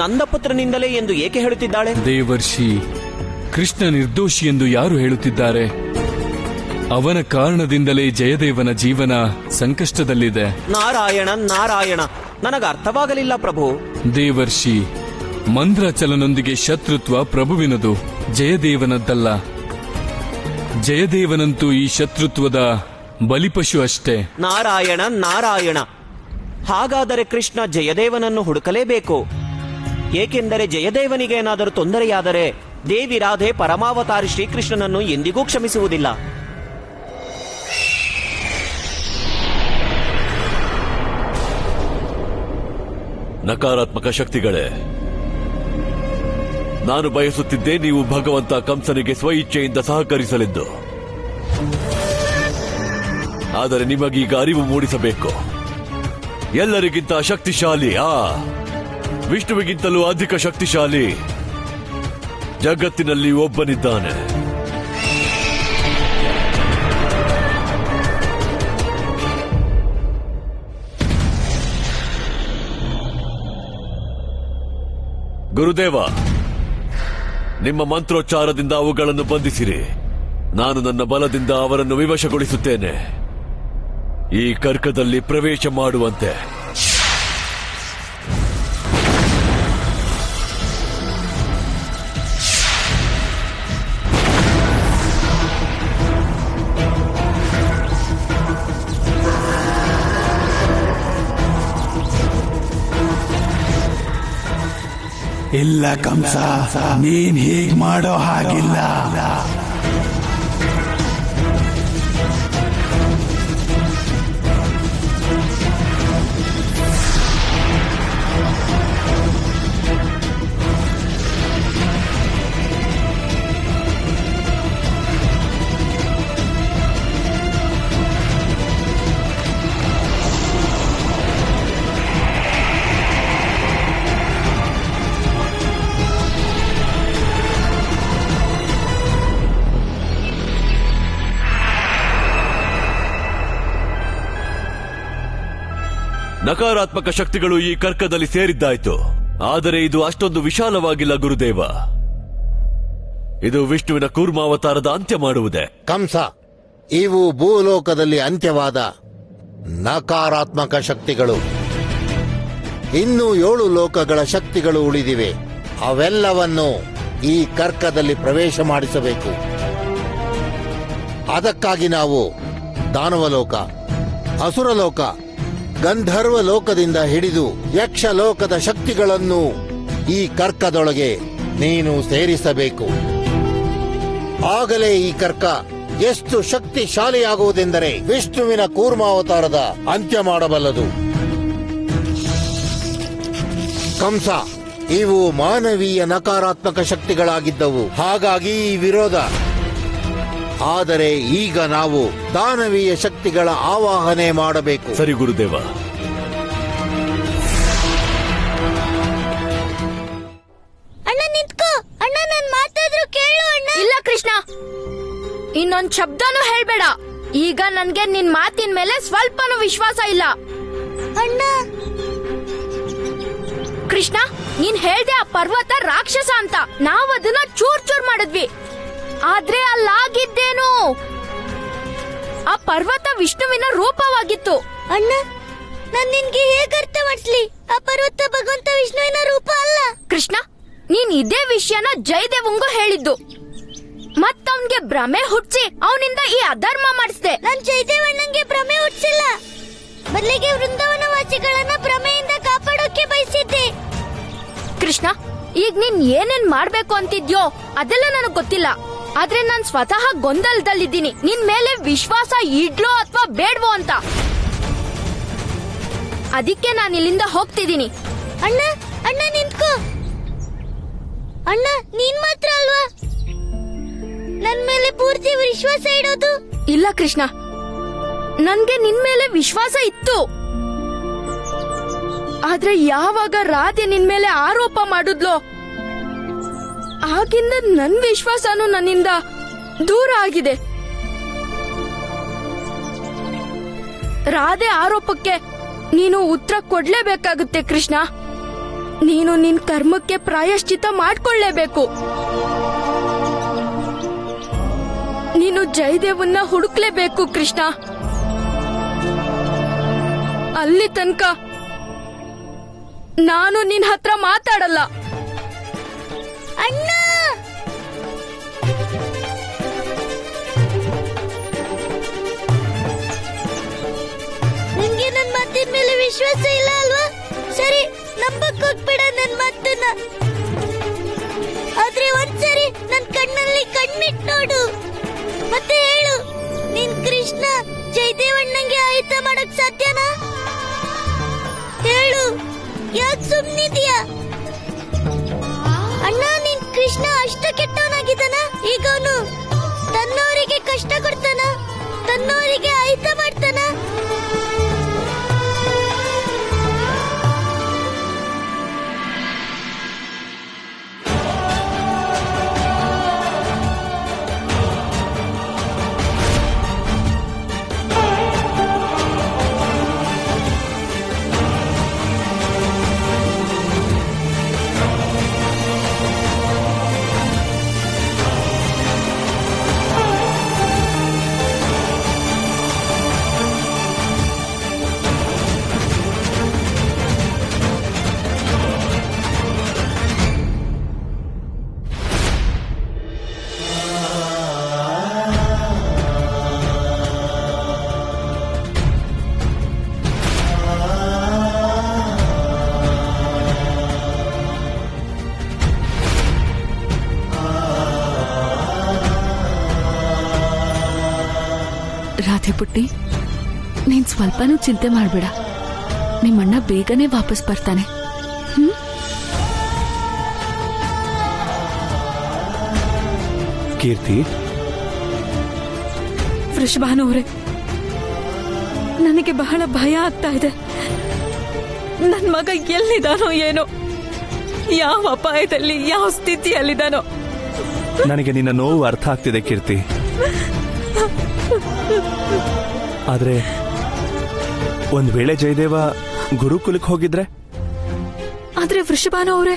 ನಂದಪುತ್ರನಿಂದಲೇ ಎಂದು ಏಕೆ ಹೇಳುತ್ತಿದ್ದಾಳೆ? ದೇವರ್ಷಿ, ಕೃಷ್ಣ ನಿರ್ದೋಷಿ ಎಂದು ಯಾರು ಹೇಳುತ್ತಿದ್ದಾರೆ? ಅವನ ಕಾರಣದಿಂದಲೇ ಜಯದೇವನ ಜೀವನ ಸಂಕಷ್ಟದಲ್ಲಿದೆ. ನಾರಾಯಣ ನಾರಾಯಣ, ನನಗೆ ಅರ್ಥವಾಗಲಿಲ್ಲ ಪ್ರಭು. ದೇವರ್ಷಿ, ಮಂದ್ರಾಚಲನೊಂದಿಗೆ ಶತ್ರುತ್ವ ಪ್ರಭುವಿನದು, ಜಯದೇವನದ್ದಲ್ಲ. ಜಯದೇವನಂತೂ ಈ ಶತ್ರುತ್ವದ ಬಲಿಪಶು ಅಷ್ಟೇ. ನಾರಾಯಣ ನಾರಾಯಣ, ಹಾಗಾದರೆ ಕೃಷ್ಣ ಜಯದೇವನನ್ನು ಹುಡುಕಲೇಬೇಕು. ಏಕೆಂದರೆ ಜಯದೇವನಿಗೆ ಏನಾದರೂ ತೊಂದರೆಯಾದರೆ ದೇವಿ ರಾಧೆ ಪರಮಾವತಾರಿ ಶ್ರೀಕೃಷ್ಣನನ್ನು ಎಂದಿಗೂ ಕ್ಷಮಿಸುವುದಿಲ್ಲ. ನಕಾರಾತ್ಮಕ ಶಕ್ತಿಗಳೇ, ನಾನು ಬಯಸುತ್ತಿದ್ದೆ ನೀವು ಭಗವಂತ ಕಂಸನಿಗೆ ಸ್ವಇಚ್ಛೆಯಿಂದ ಸಹಕರಿಸಲೆಂದು. ಆದರೆ ನಿಮಗೀಗ ಅರಿವು ಮೂಡಿಸಬೇಕು. ಎಲ್ಲರಿಗಿಂತ ಶಕ್ತಿಶಾಲಿ, ವಿಷ್ಣುವಿಗಿಂತಲೂ ಅಧಿಕ ಶಕ್ತಿಶಾಲಿ ಜಗತ್ತಿನಲ್ಲಿ ಒಬ್ಬನಿದ್ದಾನೆ. ಗುರುದೇವ, ನಿಮ್ಮ ಮಂತ್ರೋಚ್ಚಾರದಿಂದ ಅವುಗಳನ್ನು ಬಂಧಿಸಿರಿ. ನಾನು ನನ್ನ ಬಲದಿಂದ ಅವರನ್ನು ವಿವಶಗೊಳಿಸುತ್ತೇನೆ. ಈ ಕರ್ಕದಲ್ಲಿ ಪ್ರವೇಶ ಮಾಡುವಂತೆ. ಇಲ್ಲ ಕಂಸ, ನೀನ್ ಹೀಗ್ ಮಾಡೋ ಹಾಗಿಲ್ಲ. ನಕಾರಾತ್ಮಕ ಶಕ್ತಿಗಳು ಈ ಕರ್ಕದಲ್ಲಿ ಸೇರಿದ್ದಾಯ್ತು. ಆದರೆ ಇದು ಅಷ್ಟೊಂದು ವಿಶಾಲವಾಗಿಲ್ಲ ಗುರುದೇವ. ಇದು ವಿಷ್ಣುವಿನ ಕೂರ್ಮಾವತಾರದ ಅಂತ್ಯ ಮಾಡುವುದೇ. ಕಂಸ, ಇವು ಭೂಲೋಕದಲ್ಲಿ ಅಂತ್ಯವಾದ ನಕಾರಾತ್ಮಕ ಶಕ್ತಿಗಳು. ಇನ್ನೂ 7 ಲೋಕಗಳ ಶಕ್ತಿಗಳು ಉಳಿದಿವೆ. ಅವೆಲ್ಲವನ್ನು ಈ ಕರ್ಕದಲ್ಲಿ ಪ್ರವೇಶ ಮಾಡಿಸಬೇಕು. ಅದಕ್ಕಾಗಿ ನಾವು ದಾನವಲೋಕ, ಅಸುರಲೋಕ, ಗಂಧರ್ವ ಲೋಕದಿಂದ ಹಿಡಿದು ಯಕ್ಷ ಲೋಕದ ಶಕ್ತಿಗಳನ್ನು ಈ ಕರ್ಕದೊಳಗೆ ನೀನು ಸೇರಿಸಬೇಕು. ಆಗಲೇ ಈ ಕರ್ಕ ಎಷ್ಟು ಶಕ್ತಿಶಾಲಿಯಾಗುವುದೆಂದರೆ ವಿಷ್ಣುವಿನ ಕೂರ್ಮಾವತಾರದ ಅಂತ್ಯ ಮಾಡಬಲ್ಲದು. ಕಂಸ, ಇವು ಮಾನವೀಯ ನಕಾರಾತ್ಮಕ ಶಕ್ತಿಗಳಾಗಿದ್ದವು. ಹಾಗಾಗಿ ಈ ವಿರೋಧ. ಆದರೆ ಈಗ ನಾವು ದಾನವೀಯ ಶಕ್ತಿಗಳ ಆವಾಹನೆ ಮಾಡಬೇಕು. ಸರಿ ಗುರುದೇವ. ಅಣ್ಣ ನಿಂತ್ಕೋ. ಅಣ್ಣ, ನನ್ ಮಾತಾದ್ರೂ ಕೇಳು ಅಣ್ಣ. ಇಲ್ಲ ಕೃಷ್ಣ, ಇನ್ನೊಂದ್ ಶಬ್ದನೂ ಹೇಳ್ಬೇಡ. ಈಗ ನನ್ಗೆ ನಿನ್ ಮಾತಿನ ಮೇಲೆ ಸ್ವಲ್ಪನೂ ವಿಶ್ವಾಸ ಇಲ್ಲ. ಅಣ್ಣ, ಕೃಷ್ಣ, ನೀನ್ ಹೇಳ್ದೆ ಆ ಪರ್ವತ ರಾಕ್ಷಸ ಅಂತ. ನಾವ್ ಅದನ್ನ ಚೂರ್ ಚೂರ್ ಮಾಡಿದ್ವಿ. ಆದ್ರೆ ಅಲ್ಲಾಗಿದ್ದೇನು, ಆ ಪರ್ವತ ವಿಷ್ಣುವಿನ ರೂಪವಾಗಿತ್ತು. ಅಣ್ಣ, ನಾನ್ ನಿನ್ಗೆ ಹೇಗೆ ಅರ್ಥ ಮಾಡಿಸ್ಲಿ? ಆ ಪರ್ವತ ಭಗವಂತ ವಿಷ್ಣುವಿನ ರೂಪ ಅಲ್ಲ. ಕೃಷ್ಣ, ನೀನ್ ಇದೇ ವಿಷಯನ ಜಯದೇವಂಗೂ ಹೇಳಿದ್ದು. ಮತ್ತವನ್ಗೆ ಭ್ರಮೆ ಹುಟ್ಟಿಸಿ ಅವನಿಂದ ಈ ಅಧರ್ಮ ಮಾಡಿಸ್ದೆ. ನಾನ್ ಜಯದೇವಣ್ಣಂಗೆ ಭ್ರಮೆ ಹುಟ್ಟಿಸಿಲ್ಲ. ಬದಲಿಗೆ ವೃಂದಾವನ ವಾಸಿಗಳನ್ನ ಭ್ರಮೆಯಿಂದ ಕಾಪಾಡೋಕೆ ಬಯಸಿದ್ದೆ. ಕೃಷ್ಣ, ಈಗ ನೀನ್ ಏನೇನ್ ಮಾಡ್ಬೇಕು ಅಂತಿದ್ಯೋ ಅದೆಲ್ಲ ನನಗ್ ಗೊತ್ತಿಲ್ಲ. ಆದ್ರೆ ನಾನ್ ಸ್ವತಃ ಗೊಂದಲದಲ್ಲಿದ್ದೀನಿ. ನಿನ್ ಮೇಲೆ ವಿಶ್ವಾಸ ಇಡ್ಲೋ ಅಥವಾ ಬೇಡ್ವೋ ಅಂತ. ಅದಕ್ಕೆ ನಾನು ಇಲ್ಲಿಂದ ಹೋಗ್ತಿದ್ದೀನಿ. ಅಣ್ಣ, ಅಣ್ಣ ನಿಂತ್ಕೋ. ಅಣ್ಣ, ನೀನ್ ಮಾತ್ರ ಅಲ್ವಾ ನನ್ ಮೇಲೆ ಪೂರ್ತಿ ವಿಶ್ವಾಸ ಇಡೋದು? ಇಲ್ಲ ಕೃಷ್ಣ, ನನ್ಗೆ ನಿನ್ ಮೇಲೆ ವಿಶ್ವಾಸ ಇತ್ತು. ಆದ್ರೆ ಯಾವಾಗ ರಾಧೆ ನಿನ್ ಮೇಲೆ ಆರೋಪ ಮಾಡಿದ್ಲೋ ಆಗಿಂದ ನನ್ ವಿಶ್ವಾಸನೂ ನನ್ನಿಂದ ದೂರ ಆಗಿದೆ. ರಾಧೆ ಆರೋಪಕ್ಕೆ ನೀನು ಉತ್ತರ ಕೊಡ್ಲೇಬೇಕಾಗುತ್ತೆ ಕೃಷ್ಣ. ನೀನು ನಿನ್ ಕರ್ಮಕ್ಕೆ ಪ್ರಾಯಶ್ಚಿತ್ತ ಮಾಡ್ಕೊಳ್ಳೇಬೇಕು. ನೀನು ಜಯದೇವನ್ನ ಹುಡುಕ್ಲೇಬೇಕು ಕೃಷ್ಣ. ಅಲ್ಲಿ ತನಕ ನಾನು ನಿನ್ ಹತ್ರ ಮಾತಾಡಲ್ಲ. ಅಣ್ಣ, ನಿಮ್ಗೆ ನನ್ ಮಾತಿನ ಮೇಲೆ ವಿಶ್ವಾಸ ಇಲ್ಲ ಅಲ್ವಾ? ಸರಿ, ನಂಬಕ್ ಹೋಗ್ಬೇಡ ನನ್ ಮಾತನ್ನ. ಆದ್ರೆ ಒಂದ್ಸರಿ ನನ್ ಕಣ್ಣಲ್ಲಿ ಕಣ್ಣಿಟ್ ನೋಡು, ಮತ್ತೆ ಹೇಳು, ನೀನ್ ಕೃಷ್ಣ ಜಯದೇವಣ್ಣಂಗೆ ಆಯುಧ ಮಾಡಕ್ ಸಾಧ್ಯನಾ? ಹೇಳು, ಯಾಕೆ ಸುಮ್ನಿದ್ಯಾ? ಅಣ್ಣ, ನೀನ್ ಕೃಷ್ಣ ಅಷ್ಟು ಕೆಟ್ಟವನಾಗಿದ್ದಾನ? ಈಗ ಅವನು ತನ್ನವರಿಗೆ ಕಷ್ಟ ಕೊಡ್ತಾನ, ತನ್ನವರಿಗೆ ಆಯುಧ ಮಾಡ್ತಾನ? ರಾಧೆ ಪುಟ್ಟಿ, ನೀನ್ ಸ್ವಲ್ಪನೂ ಚಿಂತೆ ಮಾಡ್ಬೇಡ. ನಿಮ್ಮಣ್ಣ ಬೇಗನೆ ವಾಪಸ್ ಬರ್ತಾನೆ. ಕೀರ್ತಿ, ವೃಷಭಾನವ್ರೆ, ನನಗೆ ಬಹಳ ಭಯ ಆಗ್ತಾ ಇದೆ. ನನ್ ಮಗ ಎಲ್ಲಿದಾನೋ ಏನೋ, ಯಾವ ಅಪಾಯದಲ್ಲಿ, ಯಾವ ಸ್ಥಿತಿಯಲ್ಲಿದ್ದಾನೋ. ನನಗೆ ನಿನ್ನ ನೋವು ಅರ್ಥ ಆಗ್ತಿದೆ ಕೀರ್ತಿ. ಆದ್ರೆ ಒಂದ್ ವೇಳೆ ಜಯದೇವ ಗುರುಕುಲಕ್ಕೆ ಹೋಗಿದ್ರೆ? ಆದ್ರೆ ವೃಷಭಾನು ಅವರೇ,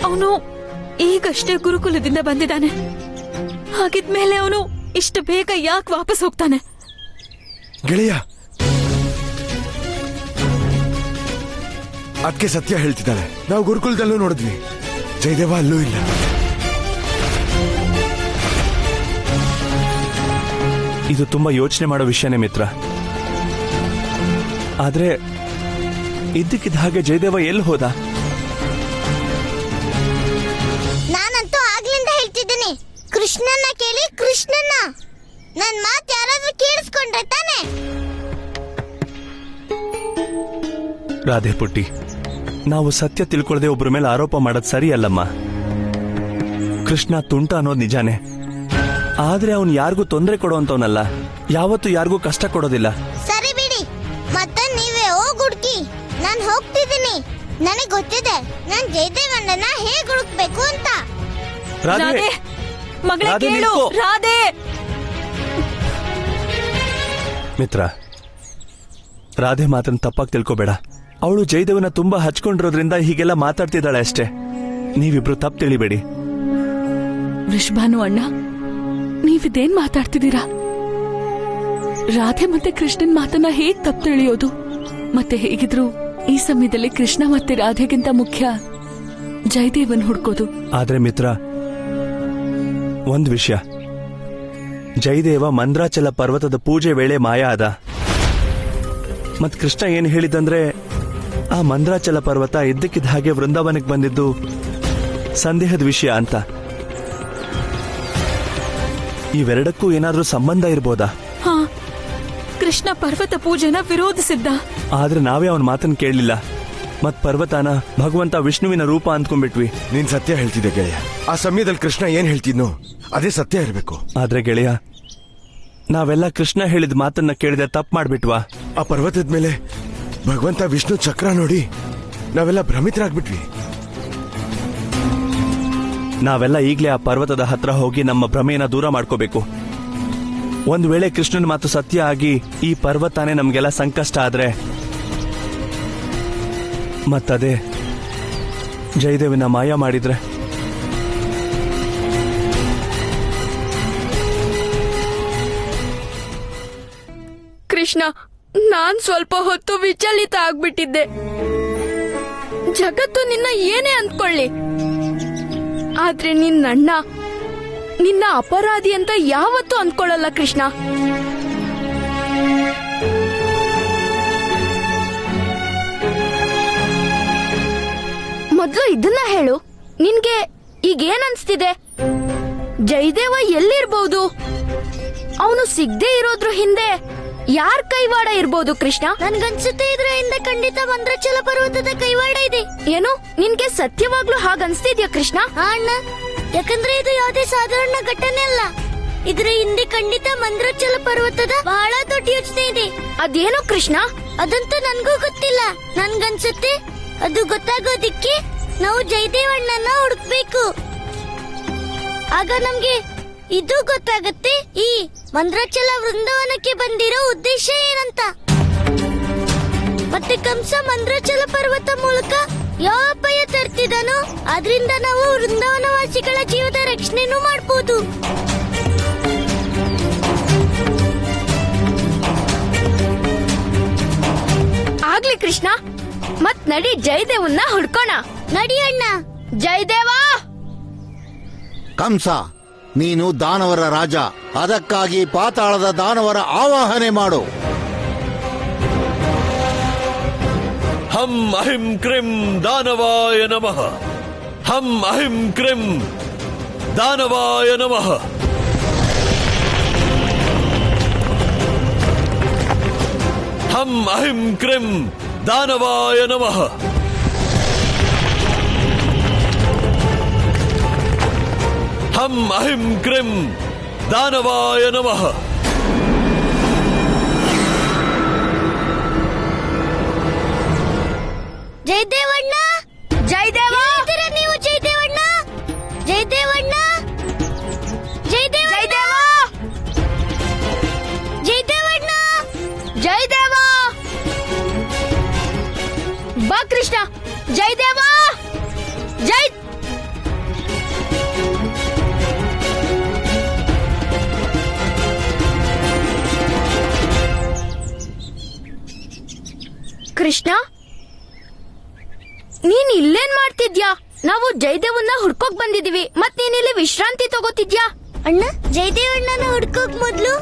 ಅವನು ಈಗಷ್ಟೇ ಗುರುಕುಲದಿಂದ ಬಂದಿದ್ದಾನೆ. ಹಾಗಿದ್ಮೇಲೆ ಅವನು ಇಷ್ಟು ಬೇಗ ಯಾಕೆ ವಾಪಸ್ ಹೋಗ್ತಾನೆ? ಗೆಳೆಯ, ಅದಕ್ಕೆ ಸತ್ಯ ಹೇಳ್ತಿದ್ದಾಳೆ. ನಾವು ಗುರುಕುಲದಲ್ಲೂ ನೋಡಿದ್ವಿ, ಜಯದೇವ ಅಲ್ಲೂ ಇಲ್ಲ. ಇದು ತುಂಬಾ ಯೋಚನೆ ಮಾಡೋ ವಿಷಯನೇ ಮಿತ್ರ. ಆದ್ರೆ ಇದ್ದಕ್ಕಿದ್ದ ಹಾಗೆ ಜಯದೇವ ಎಲ್ಲಿ ಹೋದ? ನಾನಂತೂ ಆಗ್ಲಿಂದ ಹೇಳ್ತಿದ್ದೀನಿ, ಕೃಷ್ಣನ್ನ ಕೇಳಿ, ಕೃಷ್ಣನ್ನ. ನನ್ ಮಾತು ಯಾರಾದ್ರೂ ಕೇಳಿಸ್ಕೊಂಡ್ರೆ ತಾನೆ? ರಾಧೆ ಪುಟ್ಟಿ, ನಾವು ಸತ್ಯ ತಿಳ್ಕೊಳ್ಳದೆ ಒಬ್ಬರ ಮೇಲೆ ಆರೋಪ ಮಾಡೋದು ಸರಿ ಅಲ್ಲಮ್ಮ. ಕೃಷ್ಣ ತುಂಟ ಅನ್ನೋದು ನಿಜಾನೇ, ಆದ್ರೆ ಅವನು ಯಾರಿಗೂ ತೊಂದರೆ ಕೊಡುವಂತವನಲ್ಲ. ಯಾವತ್ತು ಯಾರಿಗೂ ಕಷ್ಟ ಕೊಡೋದಿಲ್ಲ. ಸರಿ ಬಿಡಿ, ಮತ್ತೆ ನೀವೇ ಹೋಗ್ ಹುಡ್ಕಿ. ನಾನ್ ಹೋಗ್ತಿದ್ದೀನಿ. ನನಗ್ ಗೊತ್ತಿದೆ ನಾನ್ ಜಯದೇವಣ್ಣನ ಹೇಗ್ ಹುಡುಕ್ಬೇಕು ಅಂತ. ರಾಧೆ, ಮಗಳೇ ರಾಧೆ, ಕೇಳು, ನಿಲ್ಕೋ. ರಾಧೆ. ಮಿತ್ರ, ರಾಧೆ ಮಾತನ್ನ ತಪ್ಪಾಗಿ ತಿಳ್ಕೊಬೇಡ. ಅವಳು ಜಯದೇವನ ತುಂಬಾ ಹಚ್ಕೊಂಡಿರೋದ್ರಿಂದ ಹೀಗೆಲ್ಲ ಮಾತಾಡ್ತಿದ್ದಾಳೆ ಅಷ್ಟೇ. ನೀವಿಬ್ರು ತಪ್ಪು ತಿಳಿಬೇಡಿ. ವೃಷಭಾನು ಅಣ್ಣ, ನೀವಿದೇನ್ ಮಾತಾಡ್ತಿದ್ದೀರಾ? ರಾಧೆ ಮತ್ತೆ ಕೃಷ್ಣನ್ ಮಾತನ್ನ ಹೇಗ್ ತಪ್ಪು ತಿಳಿಯೋದು? ಮತ್ತೆ ಹೇಗಿದ್ರು ಈ ಸಮಯದಲ್ಲಿ ಕೃಷ್ಣ ಮತ್ತೆ ರಾಧೆಗಿಂತ ಮುಖ್ಯ ಜಯದೇವನ್ ಹುಡ್ಕೋದು. ಆದ್ರೆ ಮಿತ್ರ, ಒಂದ್ ವಿಷಯ, ಜಯದೇವ ಮಂದ್ರಾಚಲ ಪರ್ವತದ ಪೂಜೆ ವೇಳೆ ಮಾಯ ಆದ. ಮತ್ ಕೃಷ್ಣ ಏನ್ ಹೇಳಿದಂದ್ರೆ, ಆ ಮಂದ್ರಾಚಲ ಪರ್ವತ ಇದ್ದಕ್ಕಿದ್ದ ಹಾಗೆ ವೃಂದಾವನಕ್ಕೆ ಬಂದಿದ್ದು ಸಂದೇಹದ ವಿಷಯ ಅಂತ. ಇವೆರಡಕ್ಕೂ ಏನಾದ್ರೂ ಸಂಬಂಧ ಇರ್ಬೋದಾ? ಹಾ, ಕೃಷ್ಣ ಪರ್ವತ ಪೂಜೆನ ವಿರೋಧಿಸಿದ್ದ. ಆದ್ರೆ ನಾವೇ ಅವನ ಮಾತನ್ನ ಕೇಳಲಿಲ್ಲ. ಮತ್ ಪರ್ವತನ ಭಗವಂತ ವಿಷ್ಣುವಿನ ರೂಪ ಅಂದ್ಕೊಂಡ್ಬಿಟ್ವಿ. ನೀನ್ ಸತ್ಯ ಹೇಳ್ತಿದ್ದೆ ಗೆಳೆಯ. ಆ ಸಮಯದಲ್ಲಿ ಕೃಷ್ಣ ಏನ್ ಹೇಳ್ತಿದ್ನೋ ಅದೇ ಸತ್ಯ ಇರಬೇಕು. ಆದ್ರೆ ಗೆಳೆಯ, ನಾವೆಲ್ಲ ಕೃಷ್ಣ ಹೇಳಿದ ಮಾತನ್ನ ಕೇಳಿದೆ ತಪ್ಪು ಮಾಡ್ಬಿಟ್ವಾ? ಆ ಪರ್ವತದ ಮೇಲೆ ಭಗವಂತ ವಿಷ್ಣು ಚಕ್ರ ನೋಡಿ ನಾವೆಲ್ಲ ಭ್ರಮಿತರಾಗ್ಬಿಟ್ವಿ. ನಾವೆಲ್ಲ ಈಗಲೇ ಆ ಪರ್ವತದ ಹತ್ರ ಹೋಗಿ ನಮ್ಮ ಭ್ರಮೆಯನ್ನ ದೂರ ಮಾಡ್ಕೋಬೇಕು. ಒಂದು ವೇಳೆ ಕೃಷ್ಣನ ಮಾತು ಸತ್ಯ ಆಗಿ ಈ ಪರ್ವತನೇ ನಮ್ಗೆಲ್ಲ ಸಂಕಷ್ಟ ಆದ್ರೆ ಮತ್ತದೇ ಜಯದೇವನ ಮಾಯ ಮಾಡಿದ್ರೆ ಕೃಷ್ಣ, ನಾನ್ ಸ್ವಲ್ಪ ಹೊತ್ತು ವಿಚಲಿತ ಆಗ್ಬಿಟ್ಟಿದ್ದೆ. ಜಗತ್ತು ನಿನ್ನ ಏನೇ ಅಂದ್ಕೊಳ್ಳಿ, ಆದ್ರೆ ನಿನ್ನ ಅಪರಾಧಿ ಅಂತ ಯಾವತ್ತೂ ಅಂದ್ಕೊಳ್ಳಲ್ಲ ಕೃಷ್ಣ. ಮೊದ್ಲು ಇದನ್ನ ಹೇಳು, ನಿನ್ಗೆ ಈಗೇನ್ ಅನ್ಸ್ತಿದೆ? ಜಯದೇವ ಎಲ್ಲಿರ್ಬಹುದು? ಅವನು ಸಿಗದೆ ಇರೋದ್ರ ಹಿಂದೆ ಯಾರ್ ಕೈವಾಡ ಇರ್ಬೋದು ಕೃಷ್ಣ? ನನ್ಗನ್ಸುತ್ತೆ ಇದ್ರ ಹಿಂದೆ ಖಂಡಿತ ಮಂದ್ರಾಚಲ ಪರ್ವತದ ಕೈವಾಡ ಇದೆ. ಏನು, ನಿನ್ಗೆ ಸತ್ಯವಾಗ್ಲೂ ಹಾಗನ್ಸ್ತಿದ್ಯಾ ಕೃಷ್ಣ? ಅಣ್ಣ, ಯಾಕಂದ್ರೆ ಇದು ಯಾವುದೇ ಸಾಧಾರಣ ಘಟನೆ ಅಲ್ಲ. ಇದ್ರ ಹಿಂದೆ ಖಂಡಿತ ಮಂದ್ರಾಚಲ ಪರ್ವತದ ಬಹಳ ದೊಡ್ಡ ಯೋಚನೆ ಇದೆ. ಅದೇನೋ ಕೃಷ್ಣ? ಅದಂತೂ ನನ್ಗೂ ಗೊತ್ತಿಲ್ಲ. ನನ್ಗನ್ಸುತ್ತೆ ಅದು ಗೊತ್ತಾಗೋದಿಕ್ಕೆ ನಾವು ಜಯದೇವಣ್ಣನ ಹುಡುಕ್ಬೇಕು. ಆಗ ನಮ್ಗೆ ಇದು ಗೊತ್ತಾಗತ್ತೆ, ಈ ಮಂದ್ರಾಚಲ ವೃಂದಾವನಕ್ಕೆ ಬಂದಿರೋ ಉದ್ದೇಶ ಏನಂತ. ಮತ್ತೆ ಕಂಸ ಮಂದ್ರಾಚಲ ಪರ್ವತ ಮೂಲಕ ಯಾವ ಅಪಾಯ ತರ್ತಿದಾನೋ ಅದರಿಂದ ನಾವು ವೃಂದಾವನವಾಸಿಗಳ ಜೀವದ ರಕ್ಷಣೆನೂ ಮಾಡಬಹುದು. ಆಗ್ಲಿ ಕೃಷ್ಣ, ಮತ್ ನಡಿ ಜಯದೇವನ್ನ ಹುಡ್ಕೋಣ. ನಡಿ ಅಣ್ಣ. ಜಯದೇವ! ಕಂಸ, ನೀನು ದಾನವರ ರಾಜ. ಅದಕ್ಕಾಗಿ ಪಾತಾಳದ ದಾನವರ ಆವಾಹನೆ ಮಾಡು. ಹಂ ಅಹಿಂ ಕ್ರಿಂ ದಾನವಾಯ ನಮಃ. ಹಂ ಅಹಿಂ ಕ್ರಿಂ ದಾನವಾಯ ನಮಃ. ಹಂ ಅಹಿಂ ಕ್ರಿಂ ದಾನವಾಯ ನಮಃ. ಹಂ ಅಹಿಂ ಕ್ರಿಂ ದಾನವಾಯ ನಮಃ. ಜಯದೇವಣ್ಣ! ಜಯದೇವ! ನೀವು ಜಯದೇವಣ್ಣ! ಜಯದೇವಣ್ಣ! ಜಯದೇವ! ಜಯದೇವಣ್ಣ! ಜಯದೇವ! ಬಾ ಕೃಷ್ಣ. ಜಯದೇವ! ಜೈ ಕೃಷ್ಣ, ನೀನ್ ಇಲ್ಲೇನ್ ಮಾಡ್ತಿದ್ಯಾ? ನಾವು ಜಯದೇವನ್ನ ಹುಡ್ಕೋಕ್ ಬಂದಿದೀವಿ, ಮತ್ ನೀನಿಲ್ಲಿ ವಿಶ್ರಾಂತಿ ತಗೋತಿದ್ಯಾ? ಅಣ್ಣ, ಜಯದೇವಣ್ಣನ ಹುಡ್ಕೋಕ್ ಮೊದ್ಲು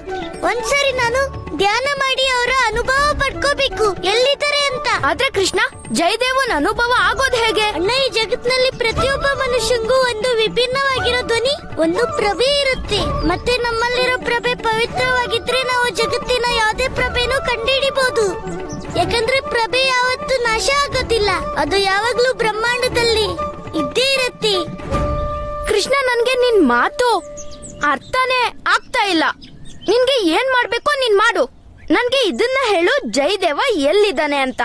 ಒಂದ್ಸರಿ ನಾನು ಧ್ಯಾನ ಮಾಡಿ ಅವರ ಅನುಭವ ಪಡ್ಕೋಬೇಕು, ಎಲ್ಲಿದ್ದಾರೆ ಅಂತ. ಆದ್ರೆ ಕೃಷ್ಣ, ಜಯದೇವನ್ ಅನುಭವ ಆಗೋದ್ ಹೇಗೆ? ಅಣ್ಣ, ಈ ಜಗತ್ನಲ್ಲಿ ಪ್ರತಿಯೊಬ್ಬ ಮನುಷ್ಯಂಗೂ ಒಂದು ವಿಭಿನ್ನವಾಗಿರೋ ಧ್ವನಿ, ಒಂದು ಪ್ರಭೆ ಇರುತ್ತೆ. ಮತ್ತೆ ನಮ್ಮಲ್ಲಿರೋ ಪ್ರಭೆ ಪವಿತ್ರವಾಗಿದ್ರೆ ನಾವು ಜಗತ್ತಿನ ಯಾವುದೇ ಪ್ರಭೆನೂ ಕಂಡುಹಿಡಿಬಹುದು. ಯಾಕಂದ್ರೆ ಪ್ರಭೆ ಯಾವತ್ತೂ ನಾಶ ಆಗೋದಿಲ್ಲ, ಅದು ಯಾವಾಗ್ಲೂ ಬ್ರಹ್ಮಾಂಡದಲ್ಲಿ ಇದ್ದೇ ಇರತ್ತೆ. ಕೃಷ್ಣ, ನನ್ಗೆ ನಿನ್ ಮಾತು ಅರ್ಥನೇ ಆಗ್ತಾ ಇಲ್ಲ. ನಿನ್ಗೆ ಏನ್ ಮಾಡ್ಬೇಕೋ ನೀನ್ ಮಾಡು. ನನ್ಗೆ ಇದನ್ನ ಹೇಳು, ಜಯದೇವ ಎಲ್ಲಿದ್ದಾನೆ ಅಂತ.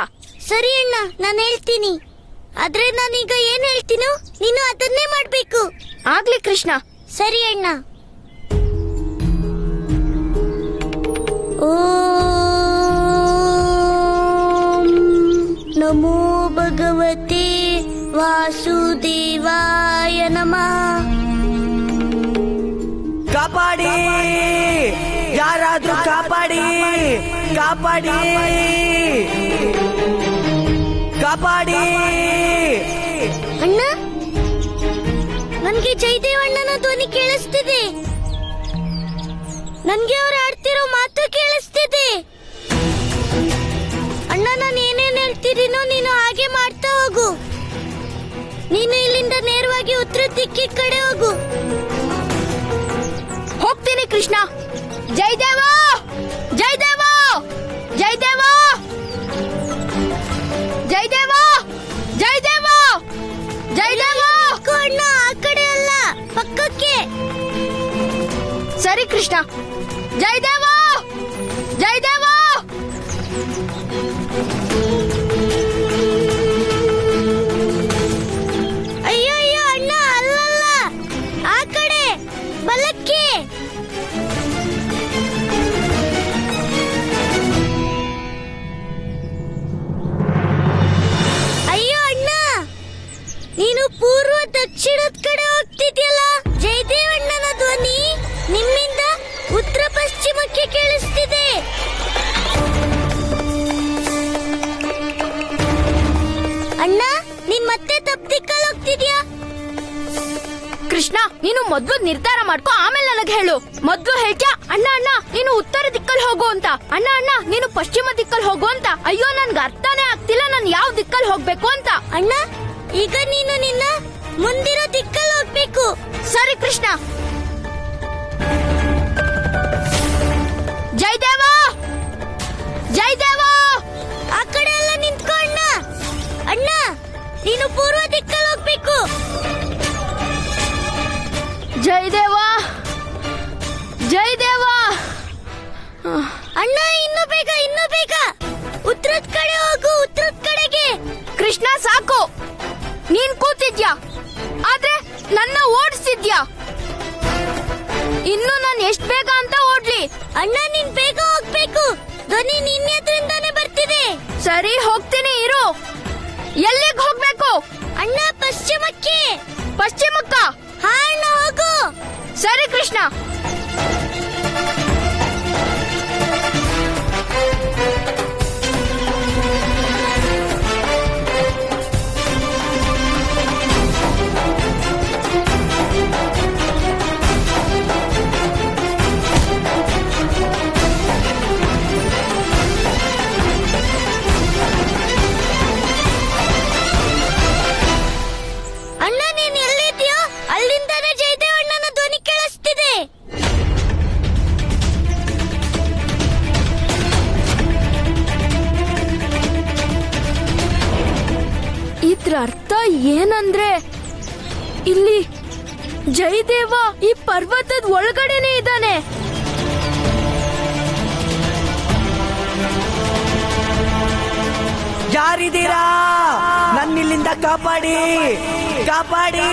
ಸರಿ ಅಣ್ಣ, ನಾನು ಹೇಳ್ತೀನಿ. ಆದ್ರೆ ನಾನೀಗ ಏನ್ ಹೇಳ್ತೀನೋ ನೀನು ಅದನ್ನೇ ಮಾಡ್ಬೇಕು. ಆಗ್ಲಿ ಕೃಷ್ಣ. ಸರಿ ಅಣ್ಣ. ಓಂ ನಮೋ ಭಗವತೆ ವಾಸುದೇವಾಯ ನಮಃ. ಕಾಪಾಡಿ, ಯಾರಾದ್ರೂ ಕಾಪಾಡಿ, ಕಾಪಾಡಿ, ಕಾಪಾಡಿ. ಅಣ್ಣ, ನನ್ಗೆ ಜಯದೇವಣ್ಣನ ಧ್ವನಿ ಕೇಳಿಸ್ತಿದೆ. ನನ್ಗೆ ಅವ್ರು ಆಡ್ತಿರೋ ಮಾತು ಕೇಳಿಸ್ತಿದೆ. ಅಣ್ಣ, ನಾನು ಏನೇನ್ ಹೇಳ್ತಿದ್ದೀನೋ ನೀನು ಹಾಗೆ ಮಾಡ್ತಾ ಹೋಗು. ನೀನು ಇಲ್ಲಿಂದ ನೇರವಾಗಿ ಉತ್ತರ ದಿಕ್ಕಿ ಕಡೆ ಹೋಗು. ಹೋಗ್ತೀನಿ ಕೃಷ್ಣ. ಜಯದೇವ! ಜಯದೇವ! ಜಯದೇವ! ಜಯದೇವ! ಜಯದೇವ! ಜಯದೇವ! ಅಣ್ಣ, ಆ ಕಡೆ ಅಲ್ಲ, ಪಕ್ಕಕ್ಕೆ. ಸರಿ ಕೃಷ್ಣ. ಜಯದೇವ! ಜಯದೇವ! ಅಯ್ಯೋ ಅಯ್ಯೋ ಅಣ್ಣ, ಅಲ್ಲಲ್ಲ, ಪೂರ್ವ ದಕ್ಷಿಣದ ಕಡೆ ಹೋಗ್ತಿದ್ಯಲ್ಲ. ಜಯದೇವಣ್ಣನ ಧ್ವನಿ ನಿಮ್ಮಿಂದ ಉತ್ತರ ಪಶ್ಚಿಮಕ್ಕೆ ಕೇಳಿಸ್ತಿದೆ. ಅಣ್ಣ, ನೀನ್ ಮತ್ತೆ ತಪ್ಪು ದಿಕ್ಕಲ್ಲಿ ಹೋಗ್ತಿದ್ಯಾ? ಕೃಷ್ಣ, ನೀನು ಮೊದ್ಲು ನಿರ್ಧಾರ ಮಾಡ್ಕೊ, ಆಮೇಲೆ ನನಗೆ ಹೇಳು. ಮೊದ್ಲು ಹೇಳ್ತ್ಯಾ ಅಣ್ಣ ಅಣ್ಣ ನೀನು ಉತ್ತರ ದಿಕ್ಕಲ್ಲಿ ಹೋಗು ಅಂತ, ಅಣ್ಣ ಅಣ್ಣ ನೀನು ಪಶ್ಚಿಮ ದಿಕ್ಕಲ್ಲಿ ಹೋಗು ಅಂತ. ಅಯ್ಯೋ, ನನ್ಗೆ ಅರ್ಥನೇ ಆಗ್ತಿಲ್ಲ ನಾನು ಯಾವ ದಿಕ್ಕಲ್ಲಿ ಹೋಗ್ಬೇಕು ಅಂತ. ಅಣ್ಣ, ಈಗ ನೀನು ನಿನ್ನ ಮುಂದಿರೋ ದಿಕ್ಕಲ್ಲಿ ಹೋಗ್ಬೇಕು. ಸರಿ ಕೃಷ್ಣ. ಜಯದೇವ, ಜಯದೇವ, ಆ ಕಡೆ ಎಲ್ಲ ನಿಂತ್ಕೊ ಅಣ್ಣ. ಅಣ್ಣ, ನೀನು ಪೂರ್ವ ದಿಕ್ಕಲ್ಲಿ ಹೋಗ್ಬೇಕು. ಜಯದೇವ, ಜಯದೇವ. ಅಣ್ಣ, ಇನ್ನು ಬೇಗ, ಇನ್ನು ಬೇಗ. ಉತ್ತರದ ಕಡೆ ಹೋಗು, ಉತ್ತರದ ಕಡೆಗೆ. ಕೃಷ್ಣ, ಸಾಕು. ನೀನ್ ಕೂತಿದ್ಯಾ, ಆದ್ರೆ ನನ್ನ ಓಡಿಸ್ತಿದ್ಯಾ. ಇನ್ನು ನಾನು ಎಷ್ಟ್ ಬೇಗ ಅಂತ ಓಡ್ಲಿ? ಅಣ್ಣ, ನೀನ್ ಬೇಗ ಹೋಗ್ಬೇಕು. ಧ್ವನಿ ನಿನ್ನ ಎದುರಿಂದಾನೆ ಬರ್ತಿದೆ. ಸರಿ, ಹೋಗ್ತೀನಿ ಇರು. ಎಲ್ಲಿಗೆ ಹೋಗ್ಬೇಕು? ಅಣ್ಣ, ಪಶ್ಚಿಮಕ್ಕೆ. ಪಶ್ಚಿಮಕ್ಕ? ಹಾ ಅಣ್ಣ, ಹೋಗು. ಸರಿ ಕೃಷ್ಣ. ಅಣ್ಣ, ನೀನ್ ಎಲ್ಲಿದ್ಯೋ ಅಲ್ಲಿಂದಾನೆ ಜಯದೇವಣ್ಣನ ಧ್ವನಿ ಕೇಳಿಸ್ತಿದೆ. ಇದ್ರ ಅರ್ಥ ಏನಂದ್ರೆ ಇಲ್ಲಿ ಜಯದೇವ ಈ ಪರ್ವತದ ಒಳಗಡೆನೆ ಇದ್ದಾನೆ. ಯಾರಿದ್ದೀರಾ? ನನ್ನಿಲ್ಲಿಂದ ಕಾಪಾಡಿ, ಕಾಪಾಡಿ.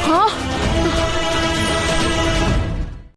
ಹಾ